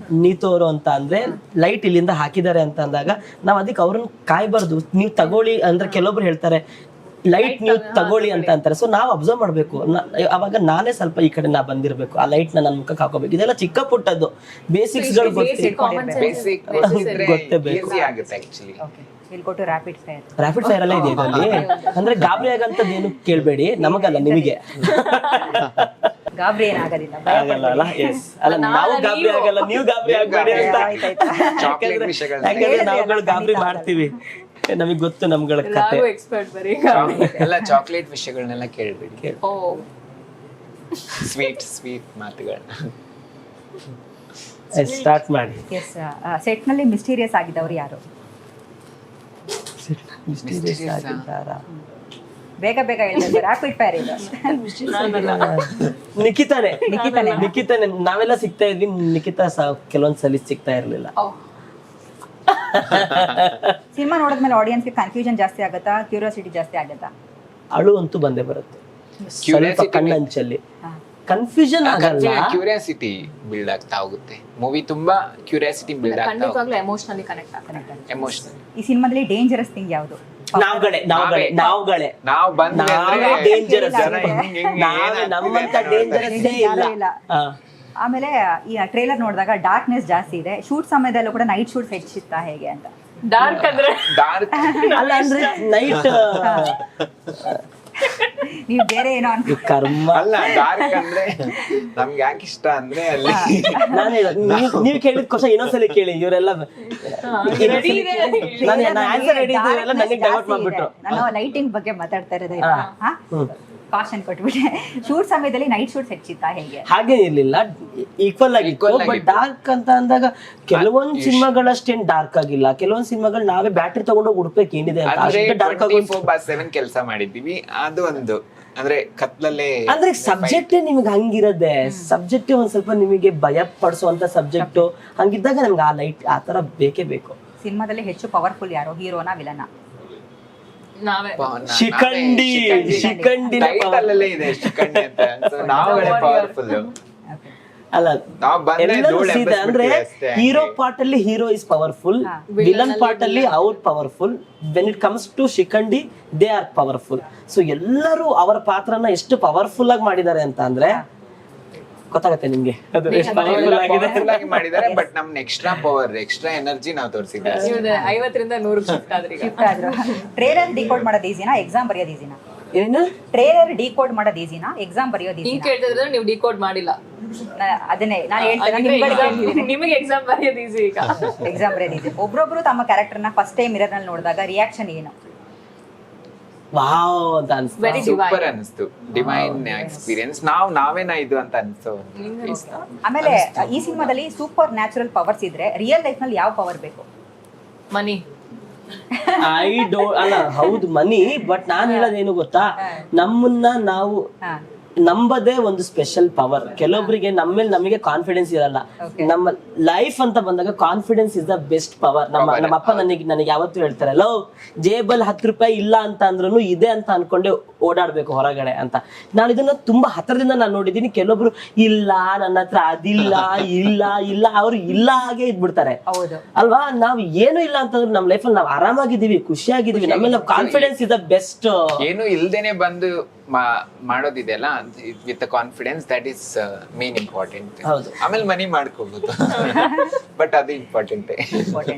ನೀತೋರು ಅಂತ ಅಂದ್ರೆ ಲೈಟ್ ಇಲ್ಲಿಂದ ಹಾಕಿದ್ದಾರೆ ಅಂತ ಅಂದಾಗ ನಾವ್ ಅದಕ್ಕೆ ಅವ್ರನ್ನ ಕಾಯ್ಬಾರ್ದು, ನೀವು ತಗೊಳ್ಳಿ ಅಂದ್ರೆ ಕೆಲವೊಬ್ರು ಹೇಳ್ತಾರೆ ಲೈಟ್ ನೀವು ತಗೊಳ್ಳಿ ಅಂತ ಅಂತಾರೆ. ಸೊ ನಾವು ಅಬ್ಸರ್ವ್ ಮಾಡ್ಬೇಕು. ಅವಾಗ ನಾನೇ ಸ್ವಲ್ಪ ಈ ಕಡೆ ನಾ ಬಂದಿರ್ಬೇಕು, ಆ ಲೈಟ್ ನನ್ನ ಮುಖಕ್ಕೆ ಹಾಕೋಬೇಕು. ಇದೆಲ್ಲ ಚಿಕ್ಕ ಪುಟ್ಟದ್ದು ಬೇಸಿಕ್ಸ್ ಗಳು ಗೊತ್ತೇ ಬೇಕು. ರ್ಯಾಪಿಡ್ ಫೈರ್ ಎಲ್ಲ ಇದೆ ಇದರಲ್ಲಿ. ಅಂದ್ರೆ ಗಾಬರಿ ಆಗಂತದ್ದು ಏನು ಕೇಳ್ಬೇಡಿ, ನಮಗಲ್ಲ ನಿಮಗೆ. ಗಾಬರಿ ಏನಾಗೋದಿಲ್ಲ, ಆಗಲ್ಲ. ಎಸ್ ಅಲ್ಲ, ನಾವು ಗಾಬರಿ ಆಗಲ್ಲ, ನೀವು ಗಾಬರಿ ಆಗ್ಬೇಡಿ ಅಂತ. ಯಾಕಂದ್ರೆ ನಾವುಗಳು ಗಾಬರಿ ಮಾಡ್ತೀವಿ, ನಮಗ್ ಗೊತ್ತು ನಮ್ಗಳ ಕತೆ. ಎಲ್ಲ ಚಾಕ್ಲೇಟ್ ವಿಷಯಗಳನ್ನೆಲ್ಲ ಕೇಳ್ಬೇಡಿ, ಸ್ವೀಟ್ ಮಾತುಗಳನ್ನ ಸ್ಟಾರ್ಟ್ ಮಾಡಿ. ಎಸ್, ಸೆಟ್ ನಲ್ಲಿ ಮಿಸ್ಟೀರಿಯಸ್ ಆಗಿದ್ದವ್ರು ಯಾರು? ಬೇಗ ಬೇಗ ಹೇಳ್ಬೇಕು, ರ್ಯಾಪಿಡ್ ಫೈರ್ ಇದು. ನಿಖಿತಾನೆ ನಾವೆಲ್ಲ ಸಿಗ್ತಾ ಇದ್ವಿ, ನಿಖಿತಾ ಕೆಲವೊಂದ್ಸಲಿ ಸಿಗ್ತಾ ಇರ್ಲಿಲ್ಲ. ಸಿನಿಮಾ ನೋಡಿದ್ಮೇಲೆ ಆಡಿಯನ್ಸ್ಗೆ ಕನ್ಫ್ಯೂಷನ್ ಜಾಸ್ತಿ ಆಗುತ್ತಾ, ಕ್ಯೂರಿಯಾಸಿಟಿ ಜಾಸ್ತಿ ಆಗುತ್ತಾ? ಅಳು ಅಂತೂ ಬಂದೇ ಬರುತ್ತೆ, ಸ್ವಲ್ಪ ಕಣ್ಣಂಚಲ್ಲಿ. ಕನ್ಫ್ಯೂಷನ್ ಆಗಲ್ಲ, ಕ್ಯೂರಿಯಾಸಿಟಿ ಬಿಲ್ಡ್ ಆಗ್ತಾ ಹೋಗುತ್ತೆ. ಮೂವಿ ತುಂಬಾ ಕ್ಯೂರಿಯಾಸಿಟಿ ಬಿಲ್ಡ್ ಆಗ್ತಾ ಹೋಗುತ್ತೆ, ಎಮೋಷನಲಿ ಕನೆಕ್ಟ್ ಆಗ್ತಾರೆ. ಎಮೋಷನಲ್. ಈ ಸಿನಿಮಾದಲ್ಲಿ ಡೇಂಜರಸ್ ಥಿಂಗ್ ಯಾವುದು? ನಾವು ಬಂದ್ರೆ ಡೇಂಜರಸ್, ನಮ್ಮಂತ ಡೇಂಜರಸ್ ಇಲ್ಲ. ಆಮೇಲೆ ಈ ಟ್ರೇಲರ್ ನೋಡಿದಾಗ ಡಾರ್ಕ್ನೆಸ್ ಜಾಸ್ತಿ ಇದೆ, ಶೂಟ್ ಸಮಯದಲ್ಲೂ ಕೂಡ ನೈಟ್ ಶೂಟ್ ಹೆಚ್ಚಿತ್ತಾ ಹೇಗೆ ಅಂತ? ಡಾರ್ಕ್ ಅಂದ್ರೆ ಡಾರ್ಕ್ ಅಲ್ಲ ಅಂದ್ರೆ ನೈಟ್ ನೀವು ಬೇರೆ ಏನೋ ಅನ್ಕೊ. ಕರ್ಮ ಅಲ್ಲ, ಡಾರ್ಕ್ ಅಂದ್ರೆ ನಮ್ಗೆ ಯಾಕೆ ಇಷ್ಟ ಅಂದ್ರೆ ಅಲ್ಲಿ ನೀವು ಕೇಳಿದ ಕ್ವಶನ್ ಇನ್ನೊಂದ್ಸಲಿ ಕೇಳಿ. ಇವರೆಲ್ಲ ಆನ್ಸರ್ ರೆಡಿ ಇದ್ದವರೆಲ್ಲ ನನಗೆ ಡೈವರ್ಟ್ ಮಾಡ್ಬಿಟ್ರು. ನಾನು ಲೈಟಿಂಗ್ ಬಗ್ಗೆ ಮಾತಾಡ್ತಾ ಇರೋದು, ಕಾಶನ್ ಕೊಟ್ಬಿಟ್ಟೆ. ಶೂಟ್ ಸಮಯದಲ್ಲಿ ನೈಟ್ ಶೂಟ್ ಹೆಚ್ಚಿತ್ತಾ ಹೇಗೆ? ಹಾಗೆ ಇರ್ಲಿಲ್ಲ, ಈಕ್ವಲ್ ಆಗಿತ್ತು. ಬಟ್ ಡಾರ್ಕ್ ಅಂತ ಅಂದಾಗ ಕೆಲವೊಂದ್ ಸಿನಿಮಾಗಳಷ್ಟೇನ್ ಡಾರ್ಕ್ ಆಗಿಲ್ಲ, ಕೆಲವೊಂದ್ ಸಿನಿಮಾಗಳು ನಾವೇ ಬ್ಯಾಟ್ರಿ ತಗೊಂಡೋಗಿ ಹುಡುಕ್ಬೇಕು ಏನಿದೆ ಅಂತ, ಅಷ್ಟೇ ಡಾರ್ಕ್ ಆಗಿ 24/7 ಕೆಲಸ ಮಾಡಿದೀವಿ. ಅದು ಒಂದು ಅಂದ್ರೆ ಕತ್ಲಲ್ಲೇ, ಅಂದ್ರೆ ಸಬ್ಜೆಕ್ಟ್ ನಿಮ್ಗೆ ಹಂಗಿರದೆ, ಸಬ್ಜೆಕ್ಟ್ ಒಂದ್ ಸ್ವಲ್ಪ ನಿಮಗೆ ಭಯ ಪಡಿಸುವಂತ ಸಬ್ಜೆಕ್ಟ್ ಹಂಗಿದ್ದಾಗ ನಮ್ಗೆ ಆ ಲೈಟ್ ಆ ತರ ಬೇಕೇ ಬೇಕು. ಸಿನಿಮಾದಲ್ಲಿ ಹೆಚ್ಚು ಪವರ್ಫುಲ್ ಯಾರು, ಹೀರೋನಾ ವಿಲನಾ? ನಾವೇ. ಶಿಖಂಡಿ ಟೈಟಲ್ ಇದೆ ಶಿಖಂಡಿ ಅಂತ. ನಾವುಗಳೇ ಪವರ್ಫುಲ್ ಅಲ್ಲ, ಎಲ್ಲರೂ ಸೀದಾ ಅಂದ್ರೆ ಹೀರೋ ಪಾರ್ಟ್ ಅಲ್ಲಿ hero is powerful, villain part ಅಲ್ಲಿ ಅವ್ರು powerful. When it comes to Shikhandi they are powerful. So ಎಲ್ಲರೂ ಅವರ ಪಾತ್ರನ ಎಷ್ಟು ಪವರ್ಫುಲ್ ಆಗಿ ಮಾಡಿದ್ದಾರೆ ಅಂತ ಅಂದ್ರೆ ಗೊತ್ತಾಗತ್ತೆ ನಿಮ್ಗೆ, ಅದು ಎಷ್ಟು ಪವರ್ಫುಲ್ ಆಗಿದೆ ಮಾಡಿದ್ದಾರೆ. ಬಟ್ ನಮ್ ಎಕ್ಸ್ಟ್ರಾ ಪವರ್, ಎಕ್ಸ್ಟ್ರಾ ಎನರ್ಜಿ ನಾವು ತೋರಿಸಿದ್ದೇವೆ. 50ರಿಂದ 100 ಶಿಫ್ಟ್ ಆದ್ರಿ. ಟ್ರೇಲರ್ ಡಿಕೋಡ್ ಮಾಡೋದು ಈಸಿನಾ, ಎಕ್ಸಾಮ್ ಬರೆಯೋದು ಈಸಿನಾ? ಏನು ಟ್ರೇಲರ್ ಡಿಕೋಡ್ ಮಾಡೋದು ಈಸಿನಾ, ಎಕ್ಸಾಮ್ ಬರೆಯೋದು ಈಗ ಈಸಿನಾ? ಕೇಳ್ತಿದ್ರೆ ನೀವು ಡಿಕೋಡ್ ಮಾಡಿಲ್ಲ, ಅದನ್ನೇ ನಾನು ಹೇಳ್ತೇನೆ. ನಿಮಗೆ ಎಕ್ಸಾಮ್ ಬರೆಯೋದು ಈಸಿ. ಈಗ ಎಕ್ಸಾಮ್ ಬರೆಯೋದು ಈಸಿ. ಒಬ್ರೊಬ್ರು ತಮ್ಮ ಕ್ಯಾರೆಕ್ಟರ್ನ ಫಸ್ಟ್ ಟೈಮ್ ಮಿರರ್ ನಲ್ಲಿ ನೋಡಿದಾಗ ರಿಯಾಕ್ಷನ್ ಏನು? ವಾವ್ ಅಂತ ಅನ್ಸ್ತು, ಸೂಪರ್ ಅನಿಸ್ತು. ಡಿವೈನ್ ಎಕ್ಸ್ಪೀರಿಯನ್ಸ್, ನಾವೇನಾ ಇದು ಅಂತ ಅನ್ಸೋ. ಆಮೇಲೆ ಈ ಸಿನಿಮಾದಲ್ಲಿ ಸೂಪರ್ ನ್ಯಾಚುರಲ್ ಪವರ್ಸ್ ಇದ್ರೆ ರಿಯಲ್ ಲೈಫ್ ನಲ್ಲಿ ಯಾವ ಪವರ್ ಬೇಕು? ಮನಿ. ಅಲ್ಲ ಹೌದು ಮನಿ, ಬಟ್ ನಾನ್ ಹೇಳೋದೇನು ಗೊತ್ತಾ, ನಮ್ಮನ್ನ ನಾವು ನಂಬದೇ ಒಂದು ಸ್ಪೆಷಲ್ ಪವರ್. ಕೆಲವೊಬ್ಬರಿಗೆ ನಮ್ಮ ಮೇಲೆ ನಮಗೆ ಕಾನ್ಫಿಡೆನ್ಸ್ ಇರಲ್ಲ. ನಮ್ಮ ಲೈಫ್ ಅಂತ ಬಂದಾಗ confidence is the best power. ನಮ್ಮ ಅಪ್ಪ ನನಗೆ ಯಾವತ್ತೂ ಹೇಳ್ತಾರೆ, ಲವ್ ಜೇಬಲ್ 10 ರೂಪಾಯಿ ಇಲ್ಲ ಅಂತ ಅಂದ್ರೂ ಇದೆ ಅಂತ ಅನ್ಕೊಂಡೆ ಓಡಾಡ್ಬೇಕು ಹೊರಗಡೆ ಅಂತ. ನಾನು ಇದನ್ನ ತುಂಬಾ ಹತ್ರದಿಂದ ನಾನು ನೋಡಿದೀನಿ. ಕೆಲವೊಬ್ರು ಇಲ್ಲ ನನ್ನ ಹತ್ರ ಅದಿಲ್ಲ ಇಲ್ಲ ಇಲ್ಲ, ಅವ್ರು ಇಲ್ಲ ಹಾಗೆ ಇದ್ಬಿಡ್ತಾರೆ ಅಲ್ವಾ. ನಾವ್ ಏನು ಇಲ್ಲ ಅಂತಂದ್ರೆ ನಮ್ಮ ಲೈಫಲ್ಲಿ ನಾವು ಆರಾಮಾಗಿದ್ದೀವಿ, ಖುಷಿಯಾಗಿದ್ದೀವಿ, ನಮ್ಮಲ್ಲಿ ಕಾನ್ಫಿಡೆನ್ಸ್ ಇಸ್ ದ ಬೆಸ್ಟ್. ಏನು ಇಲ್ದೇನೆ ಬಂದು ಮಾಡೋದಿದೆಯಲ್ಲ, with confidence, that is main important. ಆಮೇಲೆ ಮನಿ ಮಾಡ್ಕೋಬಹುದು, ಬಟ್ ಅದು ಇಂಪಾರ್ಟೆಂಟ್. ಓಕೆ,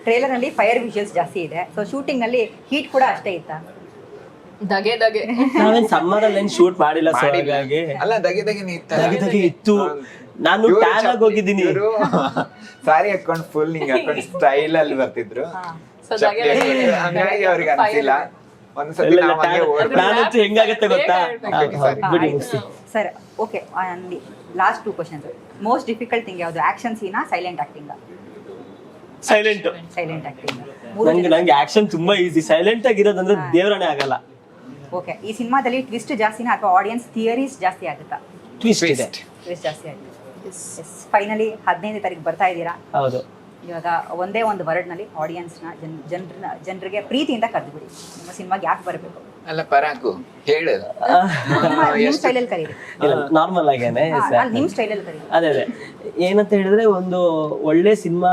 ಟ್ರೇಲರ್ ನಲ್ಲಿ ಫೈರ್ ವಿಷುವಲ್ಸ್ ಜಾಸ್ತಿ ಇದೆ, ಸೊ ಶೂಟಿಂಗ್ ನಲ್ಲಿ ಹೀಟ್ ಕೂಡ ಅಷ್ಟೇ ಇತ್ತಾ? ದಗೆ ನಾವೇನ್ ಸಮ್ಮರ್ ಅಲ್ಲಿ ಶೂಟ್ ಮಾಡಿಲ್ಲ, ಸೊ ಹಾಗಾಗಿ ಅಲ್ಲ ದಗೆ ಇತ್ತು. ನಾನು ಟ್ಯಾನ್ ಆಗಿ ಹೋಗಿದ್ದೀನಿ, ಸಾರಿ ಹಾಕೊಂಡು ಫುಲ್ ಹಿಂಗ್ ಹಾಕೊಂಡು ಸ್ಟೈಲ್ ಅಲ್ಲಿ ಬರ್ತಿದ್ರು. ಹಂಗಾಗಿ ಅವ್ರಿಗೆ ಅನ್ಸಿಲ್ಲ. ಒಂದ್ಸತಿ ನಾವು ಹಂಗೆ ಓಡ್ಬಿಟ್ಟು ನಾನಂತೂ ಹೆಂಗಾಗತ್ತೆ ಗೊತ್ತಾ? ಬಿಡಿ ಮುಗಿಸಿ. Sir okay, last 2 questions. Most difficult thing ಯಾವುದು? ಆಕ್ಷನ್ ಸೀನಾ, silent acting? Silent. Silent acting. ನಂಗೆ ಆಕ್ಷನ್ ತುಂಬಾ ಈಸಿ. ಸೈಲೆಂಟ್ ಆಗಿರೋದಂದ್ರೆ ದೇವರಣೆ ಆಗಲ್ಲ. ಓಕೆ, ಈ ಸಿನಿಮಾದಲ್ಲಿ ಟ್ವಿಸ್ಟ್ ಜಾಸ್ತಿನಾ ಅಥವಾ ಆಡಿಯನ್ಸ್ ಥಿಯರೀಸ್ ಜಾಸ್ತಿ ಆಗುತ್ತಾ? ಟ್ವಿಸ್ಟ್ ಇದೆ. ಟ್ವಿಸ್ಟ್ ಜಾಸ್ತಿ ಆಗುತ್ತೆ. ಫೈನಲಿ 15ನೇ ತಾರೀಕು ಬರ್ತಾ ಇದ್ದೀರಾ. ಹೌದು. ಇವಾಗ ಒಂದೇ ಒಂದು ವರ್ಡ್ನಲ್ಲಿ ಆಡಿಯನ್ಸ್ನ ಜನರಿಗೆ ಪ್ರೀತಿಯಿಂದ ಕರೆದು ಬಿಡಿ. ನಿಮ್ಮ ಸಿನಿಮಾಗೆ ಯಾಕೆ ಬರಬೇಕು? ಅಲ್ಲ ಪರಾಕು ಹೇಳು. ನಿಮ್ಮ ಸ್ಟೈಲಲ್ಲಿ ಕರೀರಿ. ನಾರ್ಮಲ್ ಆಗೇನೆ ನಿಮ್ಮ ಸ್ಟೈಲಲ್ಲಿ ಕರೀರಿ. ಅದೇ ಏನಂತ ಹೇಳಿದ್ರೆ, ಒಂದು ಒಳ್ಳೆ ಸಿನಿಮಾ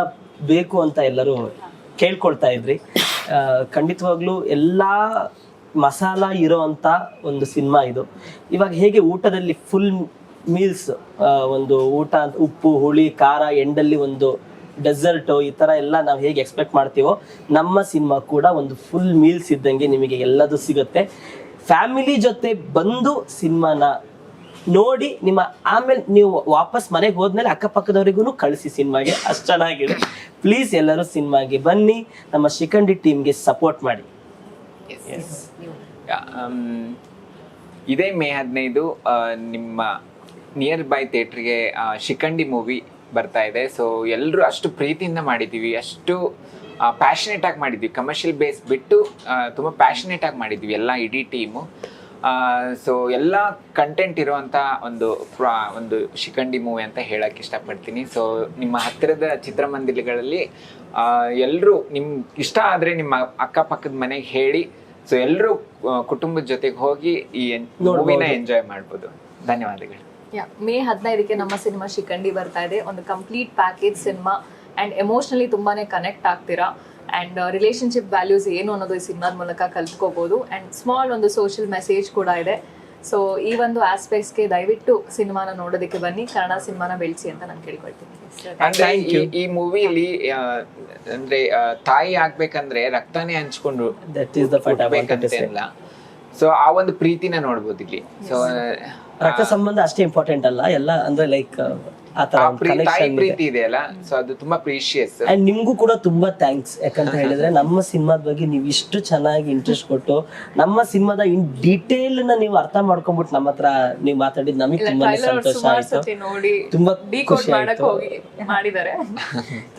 ಬೇಕು ಅಂತ ಎಲ್ಲರೂ ಕೇಳ್ಕೊಳ್ತಾ ಇದ್ರಿ. ಖಂಡಿತವಾಗ್ಲೂ ಎಲ್ಲಾ ಮಸಾಲ ಇರೋವಂಥ ಒಂದು ಸಿನಿಮಾ ಇದು. ಇವಾಗ ಹೇಗೆ ಊಟದಲ್ಲಿ ಫುಲ್ ಮೀಲ್ಸ್, ಒಂದು ಊಟ ಅಂತ ಉಪ್ಪು ಹುಳಿ ಖಾರ ಎಂಡಲ್ಲಿ ಒಂದು ಡೆಸರ್ಟು ಈ ಥರ ಎಲ್ಲ ನಾವು ಹೇಗೆ ಎಕ್ಸ್ಪೆಕ್ಟ್ ಮಾಡ್ತೀವೋ, ನಮ್ಮ ಸಿನಿಮಾ ಕೂಡ ಒಂದು ಫುಲ್ ಮೀಲ್ಸ್ ಇದ್ದಂಗೆ ನಿಮಗೆ ಎಲ್ಲದೂ ಸಿಗುತ್ತೆ. ಫ್ಯಾಮಿಲಿ ಜೊತೆ ಬಂದು ಸಿನಿಮಾನ ನೋಡಿ ನಿಮ್ಮ ಆಮೇಲೆ ನೀವು ವಾಪಸ್ ಮನೆಗೆ ಹೋದ್ಮೇಲೆ ಅಕ್ಕಪಕ್ಕದವರಿಗೂ ಕಳಿಸಿ ಸಿನಿಮಾಗೆ. ಅಷ್ಟು ಚೆನ್ನಾಗಿದೆ. ಪ್ಲೀಸ್ ಎಲ್ಲರೂ ಸಿನಿಮಾಗೆ ಬನ್ನಿ, ನಮ್ಮ ಶಿಖಂಡಿ ಟೀಮ್ಗೆ ಸಪೋರ್ಟ್ ಮಾಡಿ. ಇದೇ ಮೇ 15 ನಿಮ್ಮ ನಿಯರ್ ಬೈ ಥಿಯೇಟ್ರಿಗೆ ಶಿಖಂಡಿ ಮೂವಿ ಬರ್ತಾ ಇದೆ. ಸೊ ಎಲ್ಲರೂ ಅಷ್ಟು ಪ್ರೀತಿಯಿಂದ ಮಾಡಿದ್ದೀವಿ, ಅಷ್ಟು ಪ್ಯಾಷನೇಟ್ ಆಗಿ ಮಾಡಿದ್ವಿ. ಕಮರ್ಷಿಯಲ್ ಬೇಸ್ ಬಿಟ್ಟು ತುಂಬ ಪ್ಯಾಷನೇಟ್ ಆಗಿ ಮಾಡಿದ್ವಿ ಎಲ್ಲ ಇಡೀ ಟೀಮು. ಸೊ ಎಲ್ಲ ಕಂಟೆಂಟ್ ಇರುವಂಥ ಒಂದು ಶಿಖಂಡಿ ಮೂವಿ ಅಂತ ಹೇಳಕ್ಕೆ ಇಷ್ಟಪಡ್ತೀನಿ. ಸೊ ನಿಮ್ಮ ಹತ್ತಿರದ ಚಿತ್ರಮಂದಿರಗಳಲ್ಲಿ ಎಲ್ಲರೂ ನಿಮ್ಗೆ ಇಷ್ಟ ಆದರೆ ನಿಮ್ಮ ಅಕ್ಕಪಕ್ಕದ ಮನೆಗೆ ಹೇಳಿ. ಸೊ ಎಲ್ಲರೂ ಕುಟುಂಬದ ಜೊತೆಗೆ ಹೋಗಿ ಈ ಮೂವಿನ ಎಂಜಾಯ್ ಮಾಡ್ಬೋದು. ಧನ್ಯವಾದಗಳು. ಮೇ 15ಕ್ಕೆ ನಮ್ಮ ಸಿನಿಮಾ ಶಿಖಂಡಿ ಬರ್ತಾ ಇದೆ. ಒಂದು complete package cinema and emotionally ತುಂಬಾನೇ ಕನೆಕ್ಟ್ ಆಗ್ತೀರಾ. ಆ್ಯಂಡ್ ರಿಲೇಶನ್ಶಿಪ್ ವ್ಯಾಲ್ಯೂಸ್ ಏನು ಅನ್ನೋದು ಈ ಸಿನಿಮಾದ ಮೂಲಕ ಕಲ್ತ್ಕೋಬೋದು. ಆ್ಯಂಡ್ ಸ್ಮಾಲ್ ಒಂದು ಸೋಷಿಯಲ್ ಮೆಸೇಜ್ ಕೂಡ ಇದೆ. ಸೊ ಈ ಒಂದು ಆಸ್ಪೆಕ್ಟ್ಸ್ಗೆ ದಯವಿಟ್ಟು ಸಿನಿಮಾನ ನೋಡೋದಕ್ಕೆ ಬನ್ನಿ, ಕನ್ನಡ ಸಿನಿಮಾನ ಬೆಳೆಸಿ ಅಂತ ನಾನು ಕೇಳ್ಕೊಳ್ತೀನಿ. ಅಂದ್ರೆ ಈ ಮೂವಿಲಿ ಅಂದ್ರೆ ತಾಯಿ ಆಗ್ಬೇಕಂದ್ರೆ ರಕ್ತಾನೇ ಹಂಚ್ಕೊಂಡು ಬೇಕಂತೆಲ್ಲ. ಸೊ ಆ ಒಂದು ಪ್ರೀತಿನ ನೋಡ್ಬೋದು ಇಲ್ಲಿ. ಸೊ ರಕ್ತ ಸಂಬಂಧ ಅಷ್ಟೇ ಇಂಪಾರ್ಟೆಂಟ್ ಅಲ್ಲ, ಎಲ್ಲ ಅಂದ್ರೆ ಲೈಕ್ ತಾಯಿ ಪ್ರೀತಿ ಇದೆ ಅಲ್ಲ, ಸೊ ಅದು ತುಂಬಾ ಪ್ರೀಶಿಯಸ್. ಅಂಡ್ ನಿಮ್ಗೂ ಕೂಡ ತುಂಬಾ ಥ್ಯಾಂಕ್ಸ್. ಯಾಕಂತ ಹೇಳಿದ್ರೆ ನಮ್ಮ ಸಿನಿಮಾದ ಬಗ್ಗೆ ನೀವು ಇಷ್ಟು ಚೆನ್ನಾಗಿ ಇಂಟ್ರೆಸ್ಟ್ ಕೊಟ್ಟು ನಮ್ಮ ಸಿನಿಮಾದ ಇನ್ ಡೀಟೇಲ್ ನ ನೀವು ಅರ್ಥ ಮಾಡ್ಕೊಂಡ್ಬಿಟ್ಟು ನಮ್ಮ ಹತ್ರ ನೀವು ಮಾತಾಡಿದ್ ನಮಗೆ ತುಂಬಾನೇ ಸಂತೋಷ ಆಯ್ತು, ತುಂಬಾ ಖುಷಿ ಆಯ್ತು.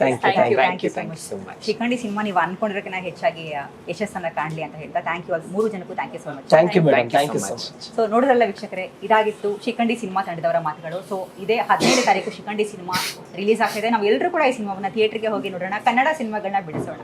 Thank you so much. Shikhandi cinema ನೀವು ಅನ್ಕೊಂಡಿರೋಕ್ಕಿಂತ ಹೆಚ್ಚಾಗಿ ಯಶಸ್ಸನ್ನ ಕಾಣ್ಲಿ ಅಂತ ಹೇಳ್ತಾ ಥ್ಯಾಂಕ್ ಯು. 3 ಜನಕ್ಕೂ thank you so much. Thank you madam, thank you so much. So ನೋಡಿದ್ರಲ್ಲ ವೀಕ್ಷಕರೇ, ಇದಾಗಿತ್ತು ಶಿಖಂಡಿ ಸಿನಿಮಾ ತಂಡದವರ ಮಾತುಗಳು. ಸೊ ಇದೇ 15ನೇ ತಾರೀಕು ಶಿಖಂಡಿ ಸಿನಿಮಾ ರಿಲೀಸ್ ಆಗ್ತಿದೆ. ನಾವು ಎಲ್ಲರೂ ಕೂಡ ಈ ಸಿನಿಮಾವನ್ನ ಥಿಯೇಟರ್ಗೆ ಹೋಗಿ ನೋಡೋಣ, ಕನ್ನಡ ಸಿನಿಮಾಗಳನ್ನ ಬಿಡಿಸೋಣ.